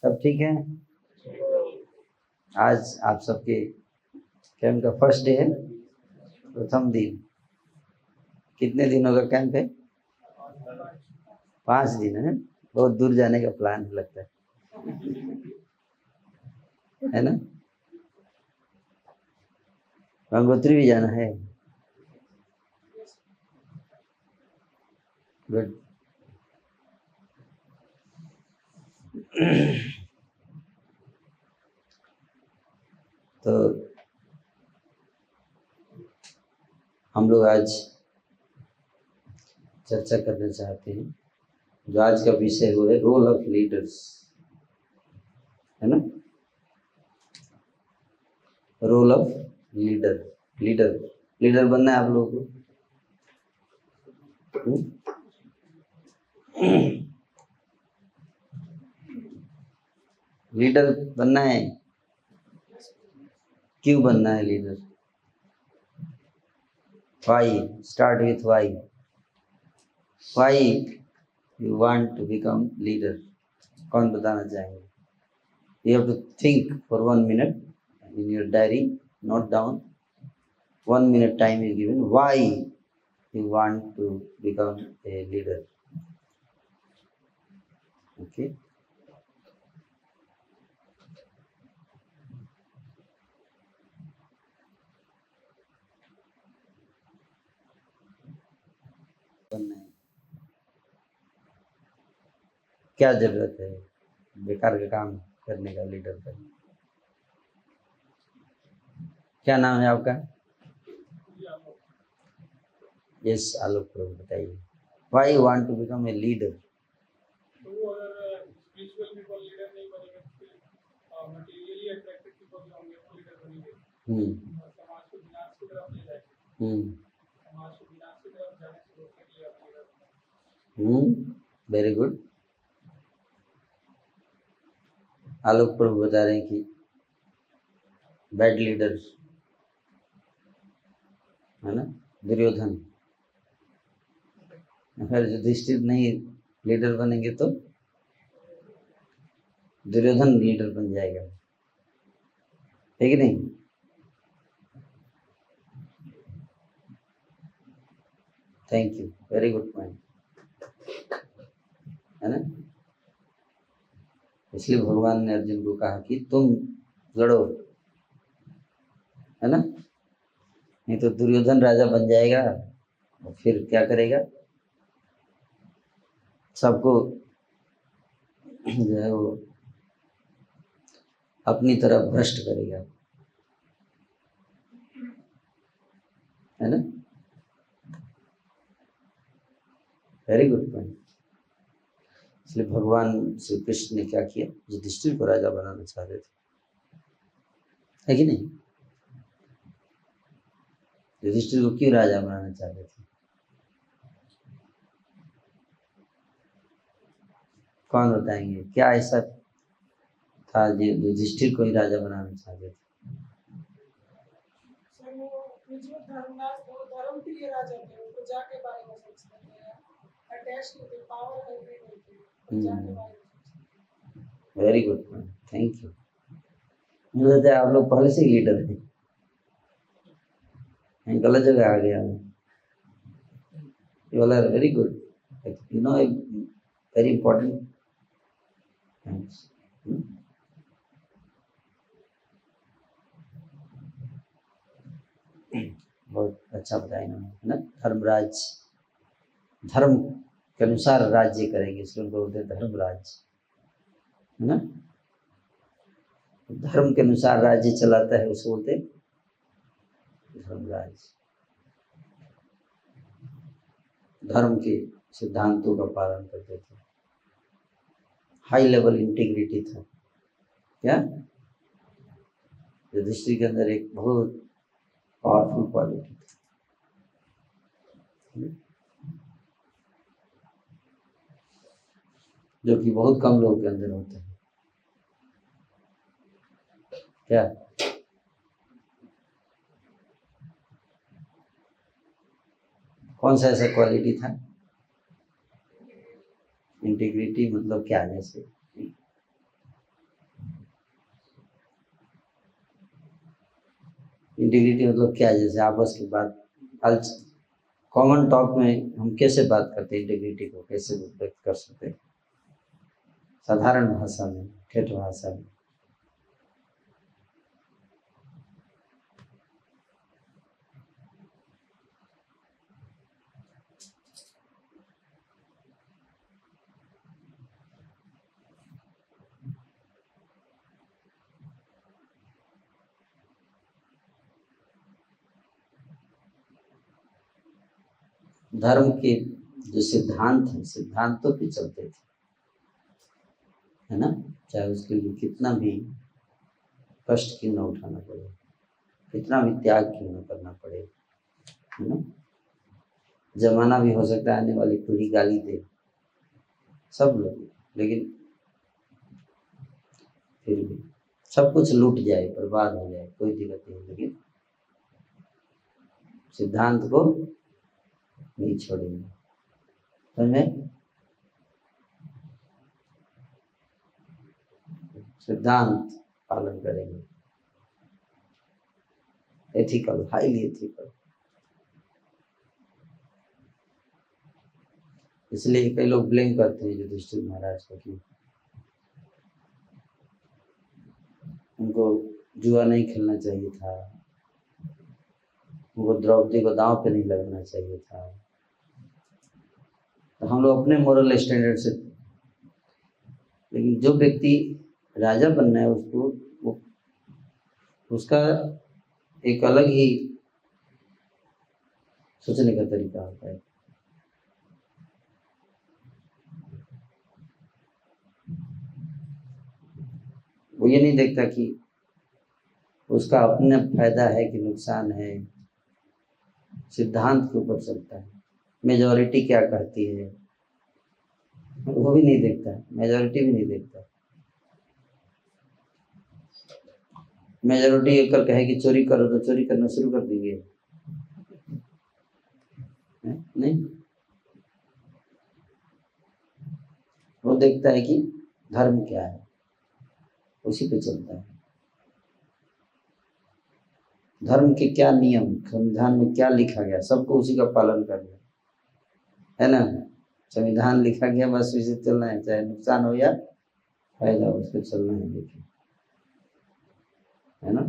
सब ठीक है। आज आप सबके कैंप का फर्स्ट डे है, प्रथम दिन। कितने दिनों का कैंप है? 5 दिन है। बहुत दूर जाने का प्लान लगता है ना? गंगोत्री भी जाना है। गुड। तो हम लोग आज चर्चा करना चाहते हैं, जो आज का विषय वो है रोल ऑफ लीडर्स, है ना? Role of leader. लीडर बनना है आप लोगों को। लीडर बनना है। क्यों बनना है leader? Why? Start with why. Why you want to become leader? कौन बताना चाहेंगे? You have to think for 1 minute in your diary. Note down. 1 minute time is given. Why you want to become a leader? Okay. बनना है। क्या जरूरत है बेकार का काम करने का, लीडर का? क्या नाम है आपका? यस, आलोक प्रभु, बताइए। Why you want to become a leader? Very good. Alok Prabhu बता रहे हैं कि बैड लीडर है ना, दुर्योधन। अगर युधिष्ठिर नहीं लीडर बनेंगे तो दुर्योधन लीडर बन जाएगा, है कि नहीं? Thank you, very good point, है ना। इसलिए भगवान ने अर्जुन को कहा कि तुम लड़ो, है ना, नहीं तो दुर्योधन राजा बन जाएगा और फिर क्या करेगा, सबको जो है वो अपनी तरफ भ्रष्ट करेगा, है ना। Very good point. इसलिए भगवान श्री कृष्ण ने क्या किया, युधिष्ठिर को राजा बनाना चाहते थे, है कि नहीं? युधिष्ठिर को क्यों राजा बनाना चाहते थे? कौन बताएंगे, क्या ऐसा था जो युधिष्ठिर को ही राजा बनाना चाहते थे? Very good point, thank you. मुझे लगता है आप लोग पहले से ही लीडर हैं, गलत जगह आ गया हूँ। You all are very good. You know, very important. Thanks. बहुत अच्छा बताया इन्होंने, है ना। धर्मराज, धर्म के अनुसार राज्य करेंगे, इसलिए उनको बोलते हैं धर्मराज, है ना। धर्म के अनुसार राज्य चलाता है उसको बोलते हैं धर्मराज। धर्म के सिद्धांतों का पालन करते थे, हाई लेवल इंटीग्रिटी था। क्या युधिष्ठिर के अंदर एक बहुत पावरफुल क्वालिटी थी, जो कि बहुत कम लोगों के अंदर होता है। क्या कौन सा ऐसा क्वालिटी था? इंटीग्रिटी मतलब क्या? जैसे इंटीग्रिटी मतलब क्या? जैसे आपस की बात, आज कॉमन टॉक में हम कैसे बात करते हैं, इंटीग्रिटी को कैसे व्यक्त कर सकते हैं? साधारण भाषा में, ठेठ भाषा में। धर्म के जो सिद्धांत हैं, सिद्धांतों पे चलते थे, है ना। चाहे उसके लिए कितना भी कष्ट क्यों न उठाना पड़े, कितना भी त्याग क्यों न करना पड़े, है ना। जमाना भी हो सकता है आने वाली पीढ़ी गाली दे, सब लोग, लेकिन फिर भी सब कुछ लूट जाए, बर्बाद हो जाए, कोई दिक्कत नहीं, लेकिन सिद्धांत को नहीं छोड़ेंगे, समझे। सिद्धांत पालन करेंगे, एथिकल, हाईली एथिकल। इसलिए कई लोग ब्लेम करते हैं युधिष्ठिर महाराज को कि उनको जुआ नहीं खेलना चाहिए था, उनको द्रौपदी को दांव पे नहीं लगना चाहिए था। तो हम लोग अपने मोरल स्टैंडर्ड से, लेकिन जो व्यक्ति राजा बनना है उसको उसका एक अलग ही सोचने का तरीका होता है। वो ये नहीं देखता कि उसका अपना फायदा है कि नुकसान है, सिद्धांत के ऊपर चलता है। मेजॉरिटी क्या कहती है वो भी नहीं देखता, मेजॉरिटी भी नहीं देखता। मेजोरिटी अगर कहे कि चोरी करो तो चोरी करना शुरू कर देंगे? नहीं, वो देखता है कि धर्म क्या है, उसी पे चलता है। धर्म के क्या नियम, संविधान में क्या लिखा गया, सबको उसी का पालन करना है ना। संविधान लिखा गया, बस उसे चलना है, चाहे नुकसान हो या फायदा हो, उसको चलना है। देखिए, है ना,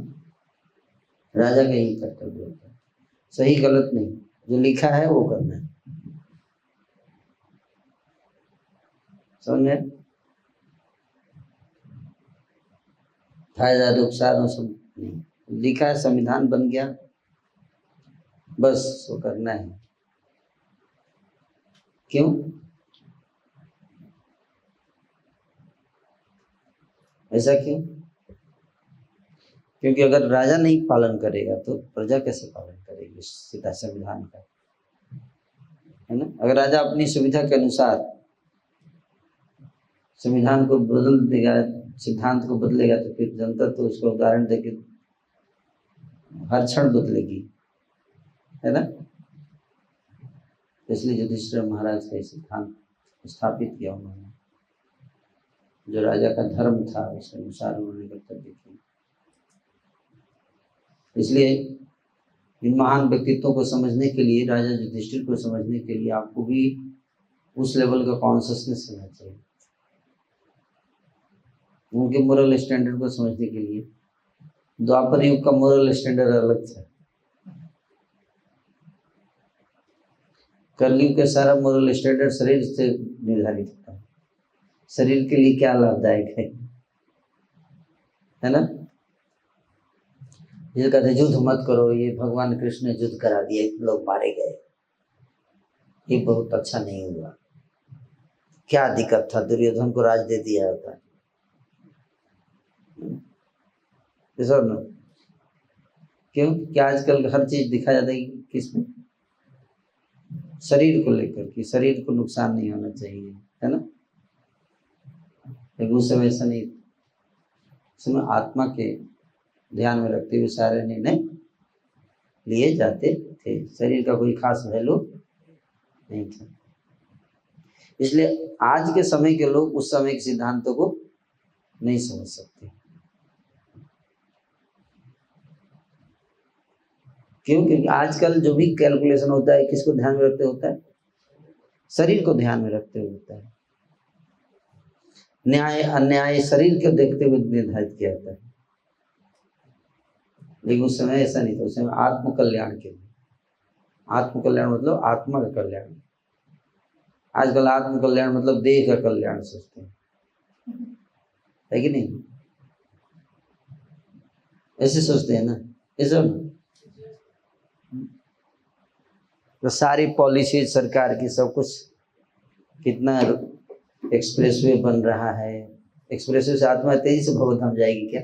राजा का यही कर्तव्य होता है, सही गलत नहीं, जो लिखा है वो करना है। समझ में? फायदा नुकसान सब नहीं, लिखा है, संविधान बन गया, बस वो करना है। क्यों? ऐसा क्यों? क्योंकि अगर राजा नहीं पालन करेगा तो प्रजा कैसे पालन करेगी सीधा संविधान का, है ना। अगर राजा अपनी सुविधा के अनुसार संविधान को बदल देगा, सिद्धांत को बदलेगा, तो फिर जनता तो उसका उदाहरण देके हर क्षण बदलेगी, है ना। इसलिए युधिष्ठिर महाराज का सिद्धांत स्थापित किया उन्होंने, जो राजा का धर्म था उसके अनुसार उन्होंने कर्तव्य किया। इसलिए इन महान व्यक्तित्वों को समझने के लिए, राजा युधिष्ठिर को समझने के लिए आपको भी उस लेवल का कॉन्शियसनेस होना चाहिए। उनके मोरल स्टैंडर्ड को समझने के लिए द्वापर युग का मोरल स्टैंडर्ड अलग था, कलयुग का सारा मोरल स्टैंडर्ड शरीर से निर्धारित होता है। शरीर के लिए क्या लाभदायक है ना। ये कहते युद्ध मत करो, ये भगवान कृष्ण ने युद्ध करा दिया, लोग मारे गए, ये बहुत अच्छा नहीं हुआ। क्या दिक्कत था, दुर्योधन को राज दे दिया होता। क्यों? क्या आजकल हर चीज दिखाया जाता है किसमें? शरीर को लेकर कि शरीर को नुकसान नहीं होना चाहिए, है ना। लेकिन उस समय ऐसा नहीं, उस समय आत्मा के ध्यान में रखते हुए सारे निर्णय लिए जाते थे, शरीर का कोई खास वैल्यू नहीं था। इसलिए आज के समय के लोग उस समय के सिद्धांतों को नहीं समझ सकते। क्यों? क्योंकि आजकल जो भी कैलकुलेशन होता है किसको ध्यान में रखते होता है? शरीर को ध्यान में रखते हुए होता है। न्याय अन्याय शरीर को देखते हुए निर्धारित किया जाता है। लेकिन उस समय ऐसा नहीं था, उस समय आत्म कल्याण के लिए, आत्म कल्याण मतलब आत्मा का कल्याण। आजकल आत्म कल्याण मतलब देह का कल्याण सोचते हैं, है कि नहीं? ऐसे सोचते हैं ना, ऐसा ना। तो सारी पॉलिसी सरकार की, सब कुछ, कितना एक्सप्रेसवे बन रहा है, एक्सप्रेसवे से आत्मा तेजी से भगवत धाम जाएगी क्या?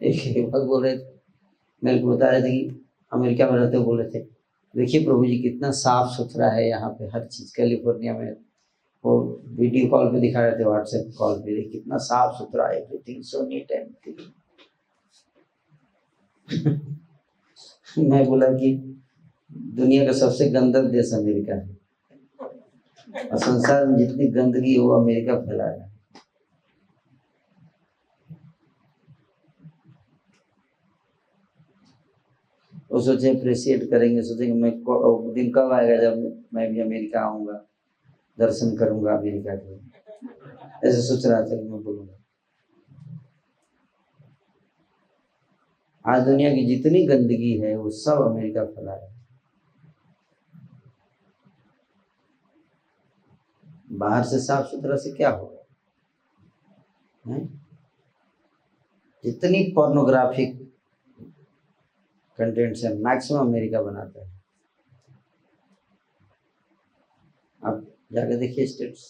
एक बात बोल रहे थे, मेरे को बता रहे थे कि अमेरिका में रहते हुए बोल रहे थे, देखिए प्रभु जी कितना साफ सुथरा है यहाँ पे हर चीज, कैलिफोर्निया में। वो वीडियो कॉल पे दिखा रहे थे, व्हाट्सएप कॉल पे, देखिए कितना साफ सुथरा है, everything so neat and clean. मैं बोला कि दुनिया का सबसे गंदा देश अमेरिका है, और संसार में जितनी गंदगी है वो अमेरिका फैला रहा है। वो सोचे अप्रिशिएट करेंगे, सोचेंगे मैं दिन कब आएगा जब मैं भी अमेरिका आऊंगा, दर्शन करूंगा अमेरिका के, ऐसे सोच रहा था कि मैं बोलूंगा। आज दुनिया की जितनी गंदगी है वो सब अमेरिका फैला है। बाहर से साफ सुथरा से क्या होगा? जितनी पोर्नोग्राफिक कंटेंट से मैक्सिमम अमेरिका बनाता है। आप जाके देखिए स्टेट्स,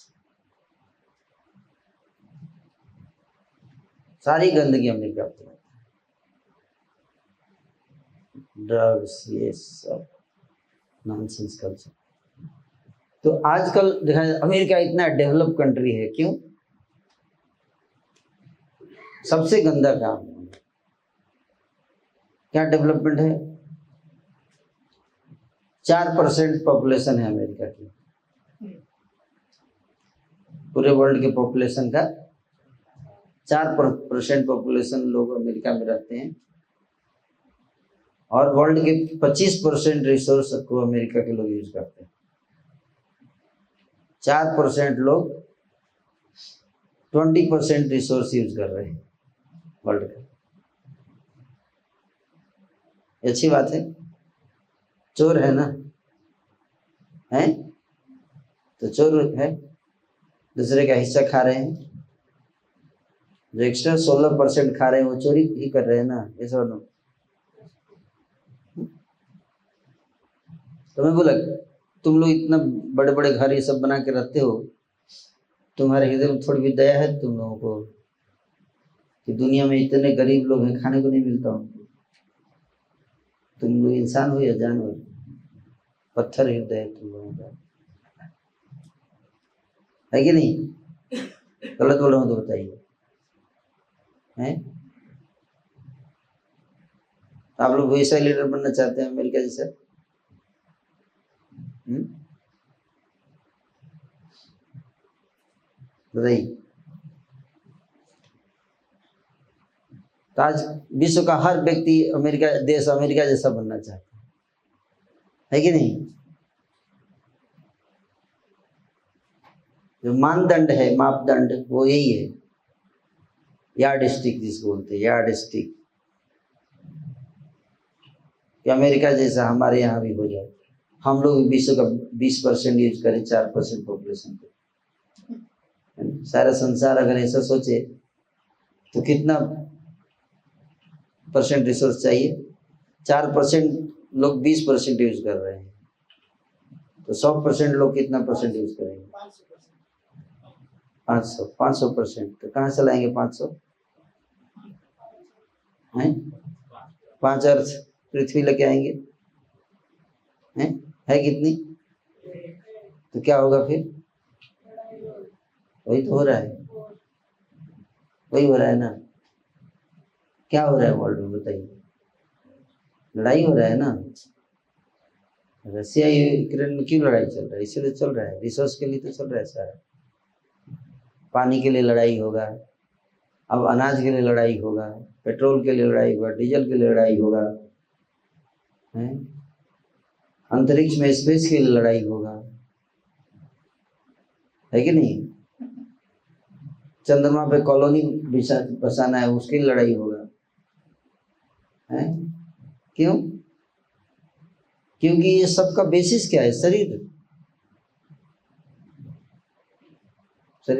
सारी गंदगी अमेरिका पे, ड्रग्स, ये सब नॉनसेंस कल्चर। तो आजकल देखा जाए अमेरिका इतना डेवलप कंट्री है, क्यों? सबसे गंदा काम क्या डेवलपमेंट है? 4% पॉपुलेशन है अमेरिका की, पूरे वर्ल्ड के पॉपुलेशन का 4% पॉपुलेशन लोग अमेरिका में रहते हैं, और वर्ल्ड के 25% रिसोर्स को अमेरिका के लोग यूज करते हैं। 4% लोग 20% रिसोर्स यूज कर रहे हैं वर्ल्ड का। अच्छी बात है, चोर है ना, है तो चोर है, दूसरे का हिस्सा खा रहे हैं। जो एक्स्ट्रा 16% खा रहे हैं वो चोरी ही कर रहे हैं ना, ऐसा ना। तो मैं बोला तुम लोग इतना बड़े बड़े घर ये सब बना के रखते हो, तुम्हारे हृदय में थोड़ी भी दया है तुम लोगों को कि दुनिया में इतने गरीब लोग हैं, खाने को नहीं मिलता उनको। तुम लोग इंसान हो या जानवर, पत्थर हृदय है तुम लोगों का, है कि नहीं? गलत बोल रहा हूँ तो बताइए, हैं? आप लोग वैसा लीडर बनना चाहते हैं अमेरिका जैसा? बताइए। तो आज विश्व का हर व्यक्ति अमेरिका जैसा बनना चाहता है कि नहीं? जो मानदंड है, मापदंड, वो यही है, यार्ड स्टिक जिसको बोलते हैं, यार्ड स्टिक, कि अमेरिका जैसा हमारे यहाँ भी हो जाए। हम लोग विश्व का 20% यूज करें 4% पॉपुलेशन पे। सारा संसार अगर ऐसा सोचे तो कितना परसेंट रिसोर्स चाहिए? 4% लोग 20% यूज कर रहे हैं, तो 100% लोग कितना परसेंट यूज करेंगे? 500%। तो कहाँ से लाएंगे 500? हैं? 5 अर्थ पृथ्वी लेके आएंगे, हैं? है कितनी? तो क्या होगा फिर? वही तो हो रहा है, वही हो रहा है ना। क्या हो रहा है वर्ल्ड में बताइए? लड़ाई हो रहा है ना। रशिया यूक्रेन में क्यों लड़ाई चल रहा है? इसीलिए चल रहा है, रिसोर्स के लिए तो चल रहा है सारा। पानी के लिए लड़ाई होगा, अब अनाज के लिए लड़ाई होगा, पेट्रोल के लिए लड़ाई होगा, डीजल के लिए लड़ाई होगा, हैं? अंतरिक्ष में स्पेस के लिए लड़ाई होगा, है कि नहीं? चंद्रमा पे कॉलोनी बसाना है, उसकी लड़ाई होगा, है? क्यों? क्योंकि ये सबका बेसिस क्या है? शरीर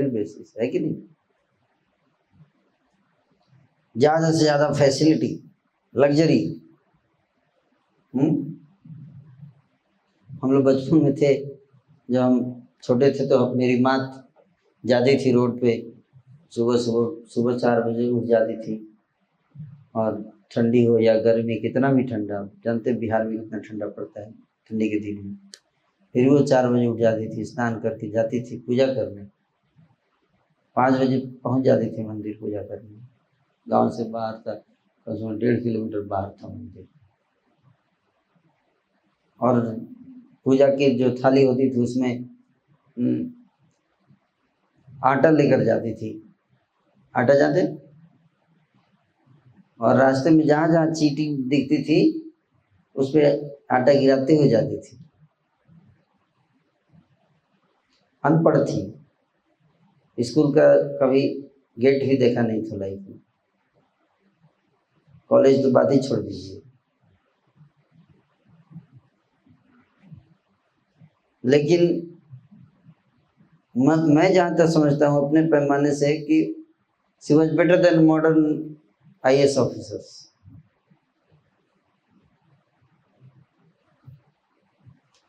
बेसिस है कि नहीं? ज्यादा से ज्यादा फैसिलिटी, लग्जरी। हम लोग बचपन में थे, जब हम छोटे थे, तो मेरी माँ जाती थी रोड पे, सुबह 4 बजे उठ जाती थी, और ठंडी हो या गर्मी, कितना भी ठंडा, जानते बिहार में कितना ठंडा पड़ता है ठंडी के दिन में, फिर वो 4 बजे उठ जाती थी, स्नान करके जाती थी पूजा करने। 5 बजे पहुंच जाती थी मंदिर पूजा करने। गांव से बाहर था, कम से कम 1.5 किलोमीटर बाहर था मंदिर। और पूजा की जो थाली होती थी उसमें आटा लेकर जाती थी, आटा जाते, और रास्ते में जहाँ जहाँ चींटी दिखती थी उस पर आटा गिराते हुए जाती थी। अनपढ़ थी, स्कूल का कभी गेट भी देखा नहीं था लाइफ में, कॉलेज तो बात ही छोड़ दीजिए। लेकिन मैं जहाँ तक समझता हूँ अपने पैमाने से कि she was better than modern IAS officers.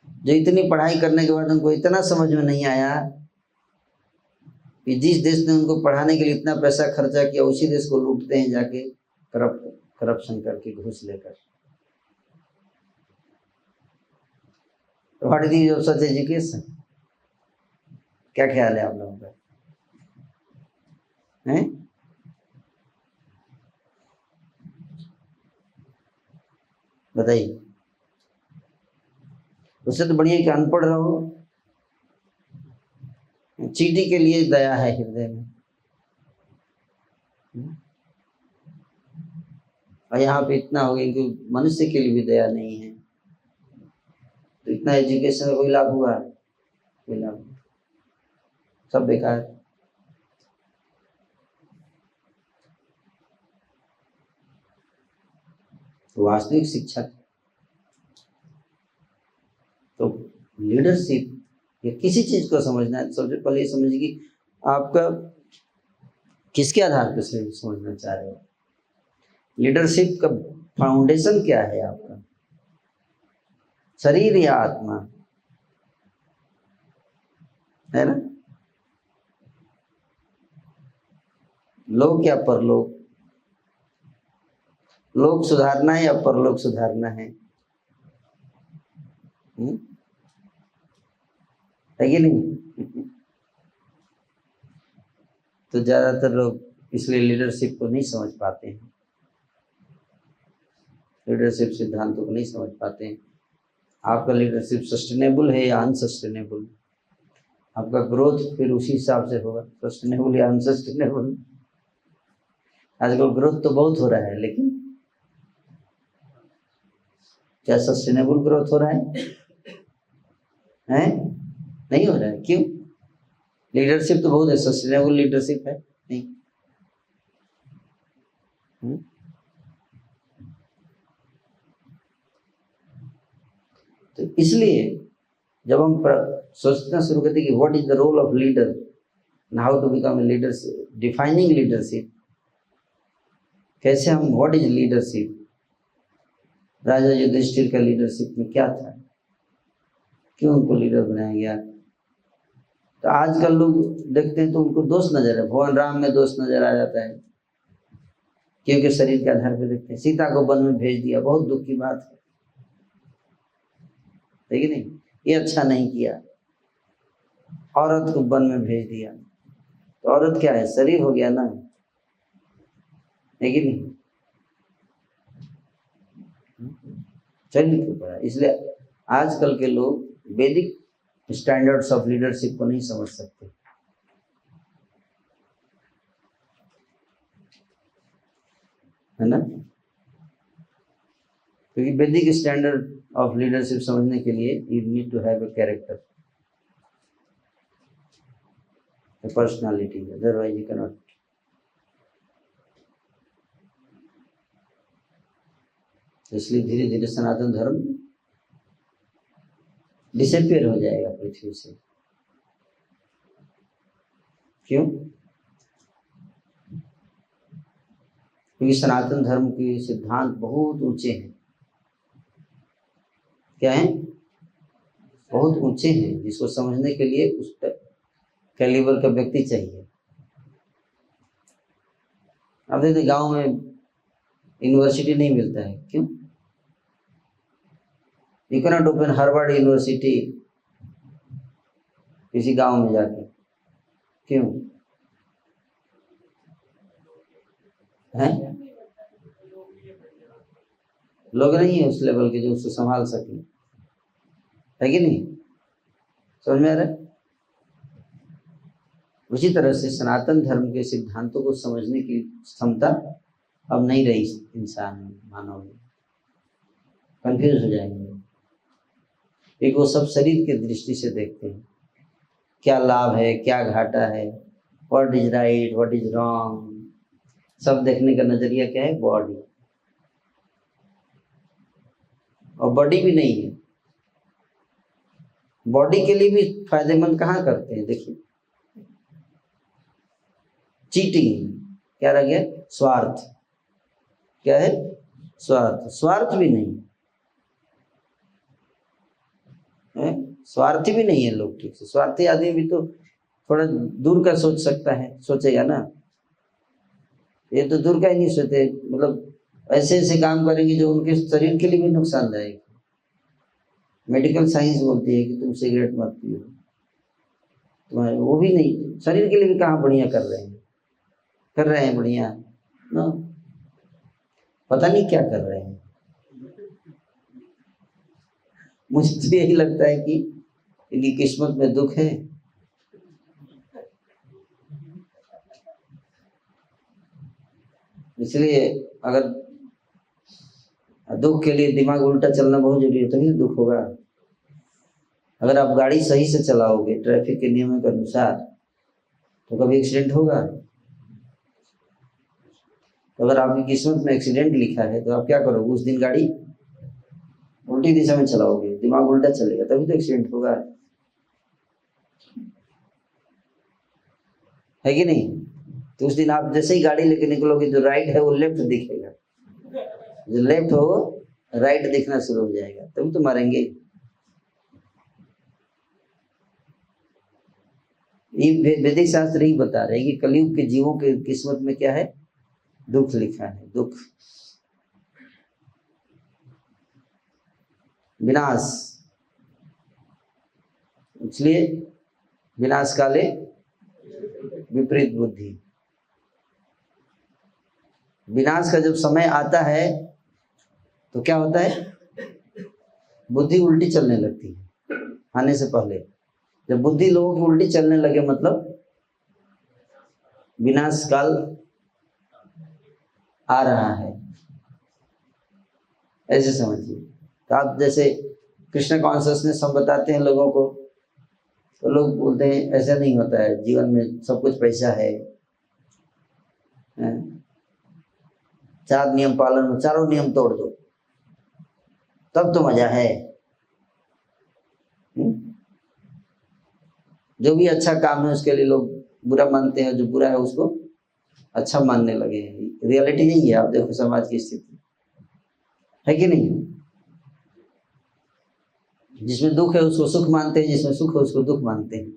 जो इतनी पढ़ाई करने के बाद उनको इतना समझ में नहीं आया कि जिस देश ने उनको पढ़ाने के लिए इतना पैसा खर्चा किया, उसी देश को लूटते हैं जाके करप्शन करके, घूस लेकर। What is the such education? क्या ख्याल है आप लोगों का? हैं? बताइए। उससे तो बढ़िया कि अनपढ़ रहो, चींटी के लिए दया है हृदय में। और यहाँ पे इतना हो गया कि मनुष्य के लिए भी दया नहीं है, तो इतना एजुकेशन का कोई लाभ हुआ? कोई लाभ, सब बेकार। तो वास्तविक शिक्षा, तो लीडरशिप या किसी चीज को समझना है, सबसे पहले ये समझिए कि आपका किसके आधार पर से समझना चाह रहे हो। लीडरशिप का फाउंडेशन क्या है आपका, शरीर या आत्मा, है ना? लोक या परलोक, लोक सुधारना है या परलोक सुधारना है कि नहीं? तो ज्यादातर लोग इसलिए लीडरशिप को नहीं समझ पाते हैं, लीडरशिप सिद्धांतों को नहीं समझ पाते हैं। आपका लीडरशिप सस्टेनेबल है या अनसस्टेनेबल, आपका ग्रोथ फिर उसी हिसाब से होगा, सस्टेनेबल या अनसस्टेनेबल। आजकल ग्रोथ तो बहुत हो रहा है, लेकिन क्या सस्टेनेबल ग्रोथ हो रहा है? हैं? नहीं हो रहा है। क्यों? लीडरशिप तो बहुत है, सस्टेनेबल लीडरशिप है नहीं। तो इसलिए जब हम सोचना शुरू करते कि what is the role of leader and how to become a leadership, defining leadership, कैसे हम, what is leadership, Raja Yudhishthir का लीडरशिप में क्या था, क्यों उनको लीडर बनाया गया। तो आजकल लोग देखते हैं तो उनको दोष नजर है, भगवान राम में दोष नजर आ जाता है, क्योंकि शरीर के आधार पर देखते हैं। सीता को वन में भेज दिया, बहुत दुख की बात है कि नहीं? ये अच्छा नहीं किया। औरत को वन में भेज दिया, तो औरत क्या है, शरीर हो गया ना, है कि नहीं? शरीर के ऊपर है। इसलिए आजकल के लोग वैदिक स्टैंडर्ड्स ऑफ लीडरशिप को नहीं समझ सकते, है ना? क्योंकि वैदिक स्टैंडर्ड ऑफ लीडरशिप समझने के लिए you need to have a character, a personality, otherwise you cannot. इसलिए धीरे धीरे सनातन धर्म डिसअपियर हो जाएगा पृथ्वी से। क्यों? क्योंकि सनातन धर्म के सिद्धांत बहुत ऊंचे हैं। क्या है? बहुत ऊंचे हैं, जिसको समझने के लिए उस कैलिबर का व्यक्ति चाहिए। अब देखते गांव में यूनिवर्सिटी नहीं मिलता है, क्यों? You cannot open Harvard university किसी गांव में जाके, क्यों? हैं? लोग नहीं है उस लेवल के जो उसको संभाल सके, है कि नहीं? समझ में आ रहा है? उसी तरह से सनातन धर्म के सिद्धांतों को समझने की क्षमता अब नहीं रही इंसान में, मानव में। कंफ्यूज हो जाएंगे, एक वो सब शरीर के दृष्टि से देखते हैं, क्या लाभ है, क्या घाटा है, what is right, what is wrong, सब देखने का नजरिया क्या है? बॉडी। और बॉडी भी नहीं है, बॉडी के लिए भी फायदेमंद कहाँ करते हैं? देखिए, चीटिंग, क्या रह गया? स्वार्थ। क्या है? स्वार्थ। स्वार्थ भी नहीं है, स्वार्थी भी नहीं है लोग ठीक से। स्वार्थी आदमी भी तो थोड़ा दूर का सोच सकता है, सोचेगा ना। ये तो दूर का ही नहीं सोचते, मतलब ऐसे ऐसे काम करेंगे जो उनके शरीर के लिए भी नुकसानदायक। मेडिकल साइंस बोलती है कि तुम सिगरेट मत पियो, तुम्हारे वो भी नहीं, शरीर के लिए भी कहाँ बढ़िया कर रहे हैं, कर रहे हैं बढ़िया ना, पता नहीं क्या कर रहे हैं। मुझे तो यही लगता है कि इनकी किस्मत में दुख है। इसलिए अगर दुख के लिए दिमाग उल्टा चलना बहुत जरूरी है, तभी तो दुख होगा। अगर आप गाड़ी सही से चलाओगे ट्रैफिक के नियमों के अनुसार तो कभी एक्सीडेंट होगा। तो अगर आपकी किस्मत में एक्सीडेंट लिखा है तो आप क्या करोगे, उस दिन गाड़ी उल्टी दिशा में चलाओगे, दिमाग उल्टा चलेगा, तभी तो एक्सीडेंट होगा, है कि नहीं। तो उस दिन आप जैसे ही गाड़ी लेके निकलोगे, जो राइट है वो लेफ्ट दिखेगा, जो लेफ्ट हो राइट दिखना शुरू हो जाएगा, तभी तो मारेंगे। ये वैदिक शास्त्र ही बता रहे हैं कि कलयुग के जीवों के किस्मत में क्या है, दुख लिखा है, दुख, विनाश। इसलिए विनाश काले विपरीत बुद्धि। विनाश का जब समय आता है तो क्या होता है, बुद्धि उल्टी चलने लगती है आने से पहले। जब बुद्धि लोगों की उल्टी चलने लगे मतलब विनाश काल आ रहा है, ऐसे समझिए। तो आप जैसे कृष्ण कॉन्शियसनेस हम बताते हैं लोगों को, तो लोग बोलते हैं ऐसा नहीं होता है, जीवन में सब कुछ पैसा है, 4 नियम पालन, चारों नियम तोड़ दो तब तो मजा है। जो भी अच्छा काम है उसके लिए लोग बुरा मानते हैं, जो बुरा है उसको अच्छा मानने लगे हैं। रियलिटी यही है, आप देखो समाज की स्थिति है कि नहीं। जिसमें दुख है उसको सुख मानते हैं, जिसमें सुख है उसको दुख मानते हैं।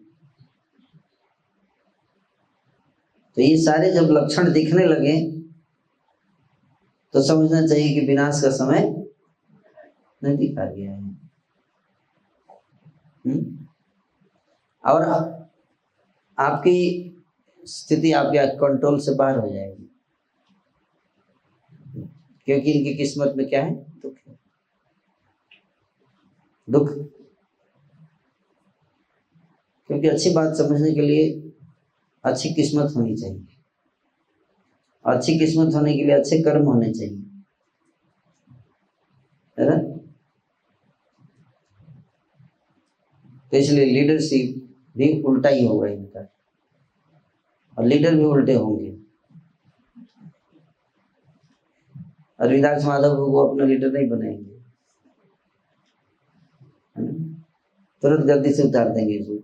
तो ये सारे जब लक्षण दिखने लगे तो समझना चाहिए कि विनाश का समय नजदीक आ गया है। और आपकी स्थिति आपके कंट्रोल से बाहर हो जाएगी, क्योंकि इनकी किस्मत में क्या है, दुख है, दुख। क्योंकि अच्छी बात समझने के लिए अच्छी किस्मत होनी चाहिए, अच्छी किस्मत होने के लिए अच्छे कर्म होने चाहिए, है ना। तो इसलिए लीडरशिप भी उल्टा ही होगा इनका, और लीडर भी उल्टे होंगे। अरविंदाक्ष माधव को अपना लीडर नहीं बनाएंगे, तुरंत गद्दी से उतार देंगे जो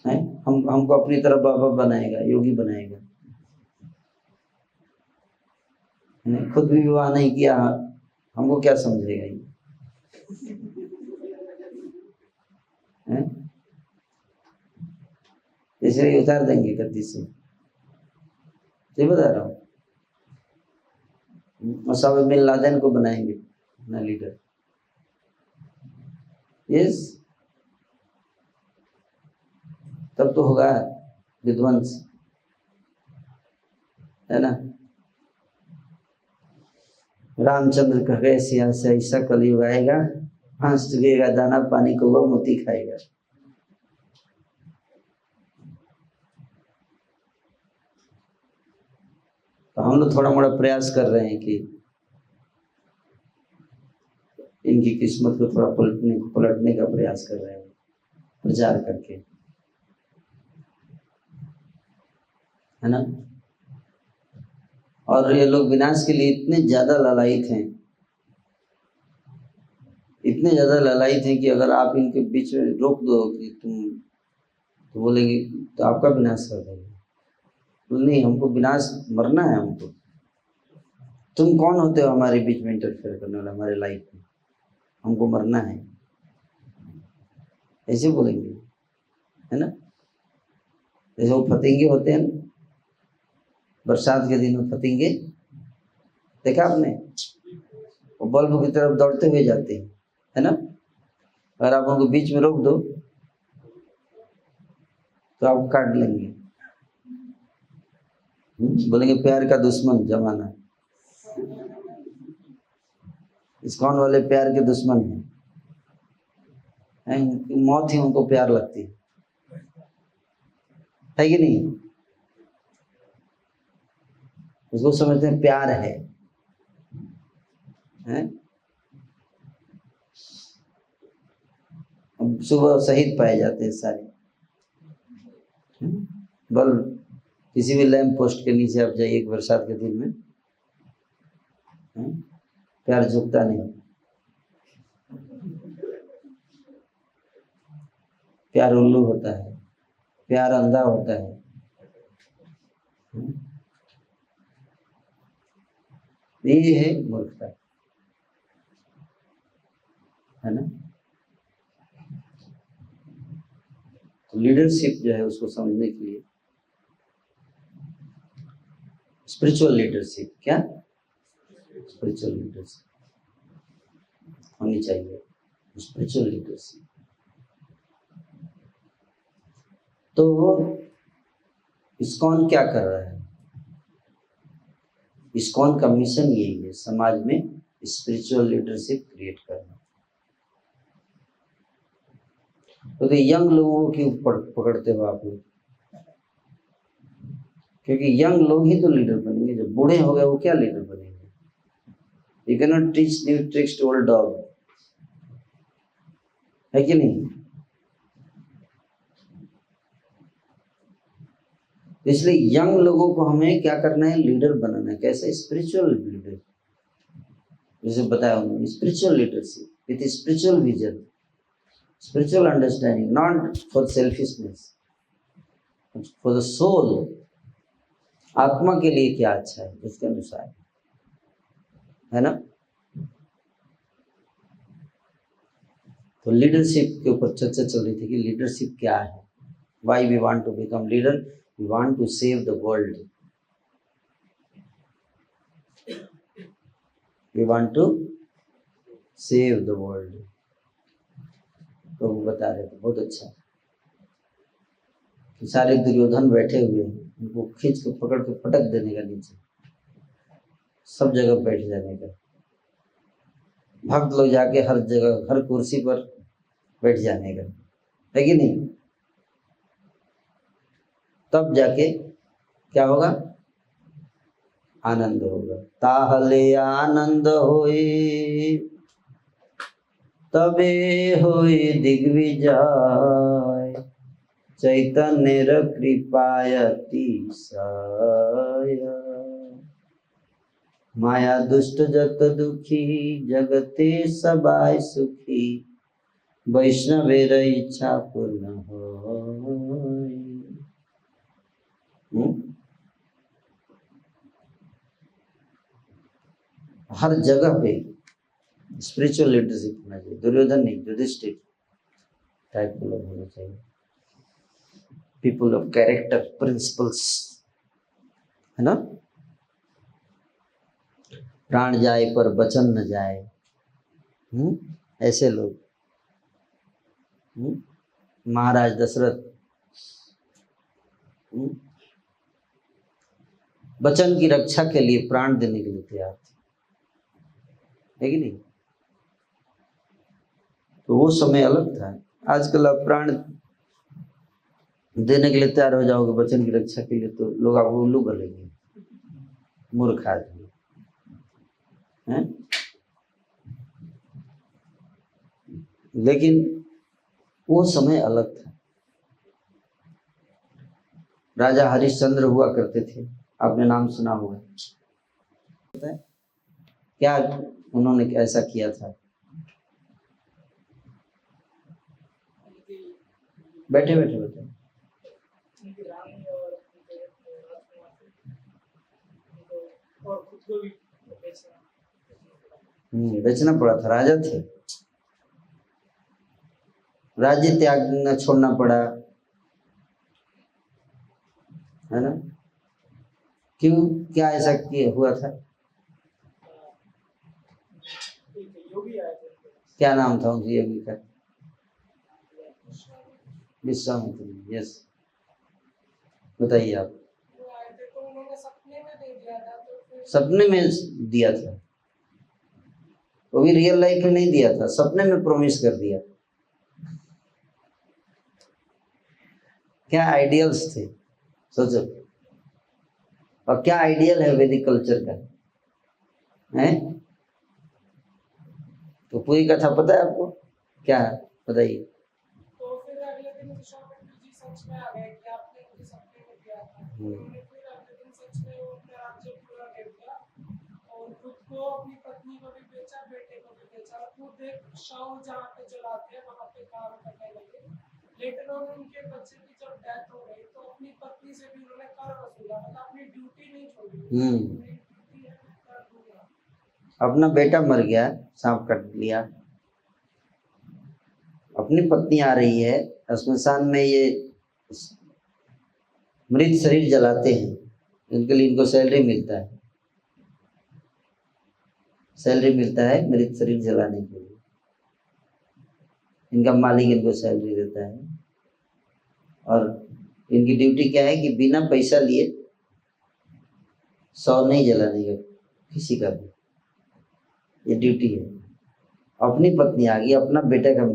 है। हमको अपनी तरफ बाबा बनाएगा, योगी बनाएगा। खुद भी विवाह नहीं किया, हमको क्या समझेगा ये, इसलिए उतार देंगे गद्दी से, ये बता रहा हूँ। ओसामा बिन लादेन को बनाएंगे अपना लीडर, यस, तब तो होगा विध्वंस, है ना। रामचंद्र कह गए सिया से ऐसा कलयुग आएगा, हंस चुकेगा दाना पानी को वह मोती खाएगा। तो हम लोग थोड़ा मोड़ा प्रयास कर रहे हैं कि इनकी किस्मत को थोड़ा पलटने का प्रयास कर रहे हैं, प्रचार करके, है ना। और ये लोग विनाश के लिए इतने ज्यादा लालायित हैं, इतने ज्यादा लालायित हैं कि अगर आप इनके बीच में रोक दो कि तुम, तो बोलेंगे तो आपका विनाश कर देंगे। नहीं, हमको विनाश, मरना है हमको। तुम कौन होते हो हमारे बीच में इंटरफेयर करने वाला, हमारे लाइफ में, हमको मरना है, ऐसे बोलेंगे, है ना। जैसे वो फतिंगे होते हैं ना, बरसात के दिन में फतिंगे देखा आपने, वो बल्ब की तरफ दौड़ते हुए जाते हैं, है ना। अगर आप उनको बीच में रोक दो तो आप काट लेंगे। बोलेंगे प्यार का दुश्मन जमाना। इस्कॉन वाले प्यार के दुश्मन हैं, मौत ही उनको प्यार लगती है कि नहीं? उसको समझते हैं प्यार है, हैं? सुबह शहीद पाए जाते हैं सारे। बल किसी भी लैंप पोस्ट के नीचे आप जाइए एक बरसात के दिन में, प्यार झुकता नहीं। प्यार उल्लू होता है, प्यार अंधा होता है। ये है मूर्खता, है ना? तो लीडरशिप जो है उसको समझने के लिए स्पिरिचुअल लीडरशिप, क्या स्पिरिचुअल लीडरशिप होनी चाहिए, स्पिरिचुअल लीडरशिप। तो इस्कॉन क्या कर रहा है? इस्कॉन का मिशन यही है, समाज में स्पिरिचुअल लीडरशिप क्रिएट करना। तो यंग लोगों की पकड़ते हो आप लोग, क्योंकि यंग लोग ही तो लीडर बनेंगे। जब बूढ़े हो गए वो क्या लीडर बनेंगे? You can not teach new tricks to old dog, है कि नहीं? इसलिए यंग लोगों को हमें क्या करना है? लीडर बनाना है। कैसे? स्पिरिचुअल लीडर, जैसे बताया उन्होंने, spiritual leadership with spiritual vision, spiritual understanding, not for selfishness, for the soul. आत्मा के लिए क्या अच्छा है उसके अनुसार, है ना? तो लीडरशिप के ऊपर चर्चा चल रही थी कि लीडरशिप क्या है, why we want to become leader, we want to save the world, we want to save the world. तो वो बता रहे थे बहुत अच्छा कि सारे दुर्योधन बैठे हुए हैं, उनको खींच के पकड़ के पटक देने का नीचे, सब जगह बैठ जाने का, भक्त लोग जाके हर जगह हर कुर्सी पर बैठ जाने का, है कि नहीं? तब जाके क्या होगा? आनंद होगा। ताहले आनंद होए तबे होए दिग्विजय, चैतन्य कृपायति साय, माया दुष्ट जत दुखी, जगते सबाय सुखी, वैष्णवेर इच्छा पूर्ण होय। हर जगह पे स्पिरिचुअल लीडरशिप होना चाहिए। दुर्योधन नहीं, युधिष्ठिर टाइप के लोग होने चाहिए, पीपल ऑफ कैरेक्टर, प्रिंसिपल्स, है ना? प्राण जाए पर वचन न जाए, ऐसे लोग। महाराज दशरथ वचन की रक्षा के लिए प्राण देने के लिए तैयार थे, है कि नहीं? तो वो समय अलग था। आजकल आप प्राण देने के लिए तैयार हो जाओगे वचन की रक्षा के लिए, तो लोग आपको उल्लू बोलेंगे, मूर्ख आदमी, हैं? लेकिन वो समय अलग था। राजा हरिश्चंद्र हुआ करते थे, आपने नाम सुना होगा। क्या उन्होंने ऐसा किया था? बैठे बैठे बैठे बेचना पड़ा था, राजा थे, राज्य त्याग छोड़ना पड़ा, है ना? क्यों? क्या ऐसा किया हुआ था? क्या नाम था उनकी योगी का? विश्वामित्र। यस, बताइए आप। वो आए थे तो उन्होंने सपने में दे दिया था, तो फिर सपने में दिया था, वो भी रियल लाइफ में नहीं दिया था, सपने में प्रॉमिस कर दिया। क्या आइडियल्स थे, सोचो। और क्या आइडियल है वैदिक कल्चर का, है? तो पूरी कथा पता है आपको, क्या है बताइए। तो फिर अगले दिन विश्वामित्र जी सच में आ गए कि आपने मुझे सपने में दिया था। उन्होंने फिर अगले दिन सच में वो अपना राज्य पूरा दे दिया और खुद को, अपनी पत्नी को भी बेचा, बेटे को भी बेचा, और खुद एक शव जहाँ पे जलाते हैं वहां पे काम करने लगे। लेटर ऑन उनके बच्चे की जब डेथ हो गई तो अपनी पत्नी से भी उन्होंने कर वसूला, मतलब अपनी ड्यूटी नहीं छोड़ी। मेरी ड्यूटी है, मैं कर दूंगा। अपना बेटा मर गया, सांप काट लिया, अपनी पत्नी आ रही है, श्मशान में ये मृत शरीर जलाते हैं, इनके लिए इनको सैलरी मिलता है, सैलरी मिलता है मृत शरीर जलाने के लिए, इनका मालिक इनको सैलरी देता है। और इनकी ड्यूटी क्या है कि बिना पैसा लिए शव नहीं जलाने का किसी का भी, ये ड्यूटी है। अपनी पत्नी आ गई, अपना बेटे का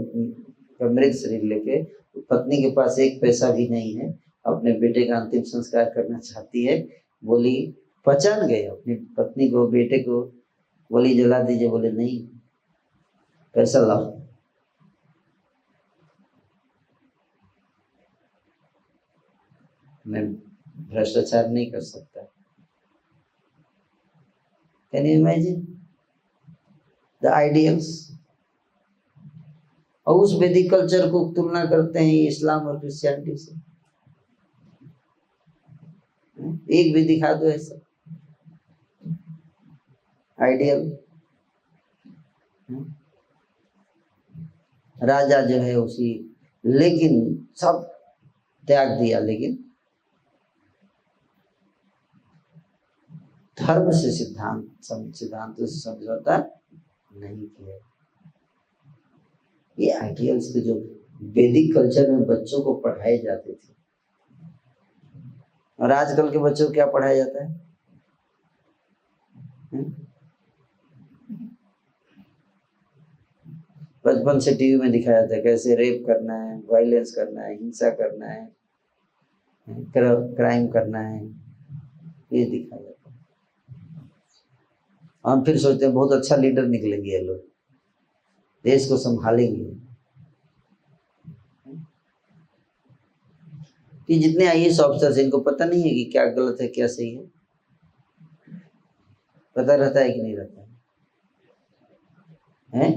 मृत शरीर लेके, पत्नी के पास एक पैसा भी नहीं है, अपने बेटे का अंतिम संस्कार करना चाहती है। बोली, पहचान गए अपनी पत्नी को, बेटे को, बोली जला दीजिए, बोले नहीं, पैसा लाओ। मैं भ्रष्टाचार नहीं कर सकता। Can you imagine the ideals? और उस वैदिक कल्चर को तुलना करते हैं इस्लाम और क्रिश्चियनिटी से। एक भी दिखा दो ऐसा आइडियल। राजा जो है उसी, लेकिन सब त्याग दिया, लेकिन धर्म से सिद्धांत से समझौता नहीं किया। ये आइडियल्स के जो वैदिक कल्चर में बच्चों को पढ़ाए जाते थे, और आजकल के बच्चों को क्या पढ़ाया जाता है? बचपन से टीवी में दिखाया जाता है कैसे रेप करना है, वायलेंस करना है, हिंसा करना है, क्राइम करना है, ये दिखाया जाता है। हम फिर सोचते हैं बहुत अच्छा लीडर निकलेंगे ये लोग, देश को संभालेंगे। कि जितने आईएएस ऑफिसर्स हैं, इनको पता नहीं है कि क्या गलत है क्या सही है? पता रहता है कि नहीं रहता है?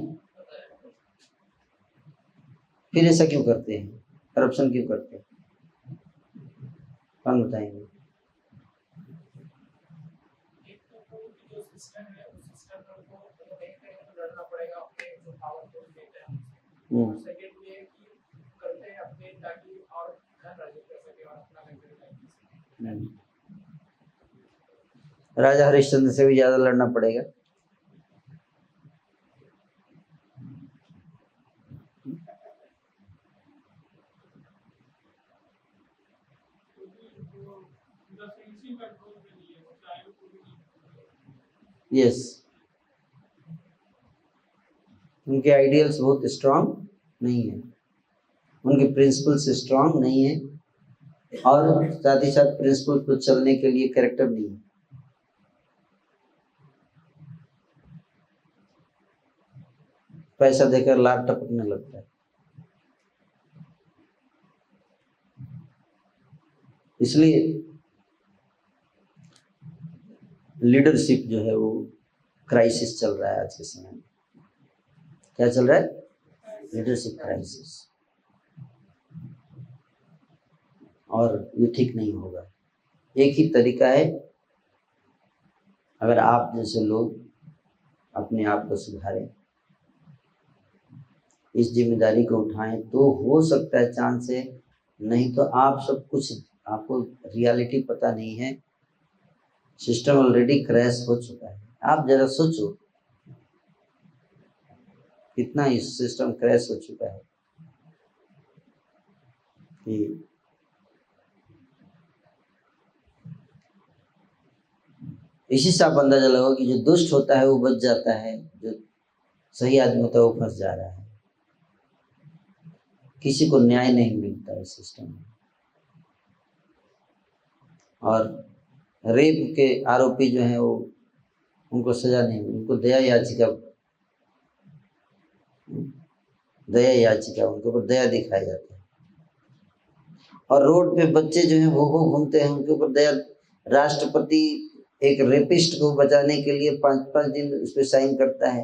फिर ऐसा क्यों करते हैं, करप्शन क्यों करते हैं? कौन बताएंगे? राजा हरिश्चंद्र से भी ज्यादा लड़ना पड़ेगा। यस, उनके आइडियल्स बहुत स्ट्रांग नहीं है, उनके प्रिंसिपल्स स्ट्रांग नहीं है, और साथ ही साथ प्रिंसिपल पर चलने के लिए कैरेक्टर नहीं है। पैसा देकर लात टपकने लगता है। इसलिए लीडरशिप जो है वो क्राइसिस चल रहा है आज के समय में। क्या चल रहा है? Leadership crisis. और ये ठीक नहीं होगा। एक ही तरीका है, अगर आप जैसे लोग अपने आप को सुधारें, इस जिम्मेदारी को उठाएं, तो हो सकता है चांस है, नहीं तो आप सब कुछ, आपको रियलिटी पता नहीं है, सिस्टम ऑलरेडी क्रैश हो चुका है। आप जरा सोचो कितना इस सिस्टम क्रैश हो चुका है कि इसी से आप अंदाजा लगाओ कि जो दुष्ट होता है वो बच जाता है, जो सही आदमी होता है वो फंस जा रहा है। किसी को न्याय नहीं मिलता इस सिस्टम में। और रेप के आरोपी जो हैं वो, उनको सजा नहीं मिली, उनको दया याचिका उनके ऊपर दया दिखाया जाता है। और रोड पे बच्चे जो हैं वो घूमते हैं, उनके ऊपर दया। राष्ट्रपति एक रेपिस्ट को बचाने के लिए 5-5 दिन उस पर साइन करता है।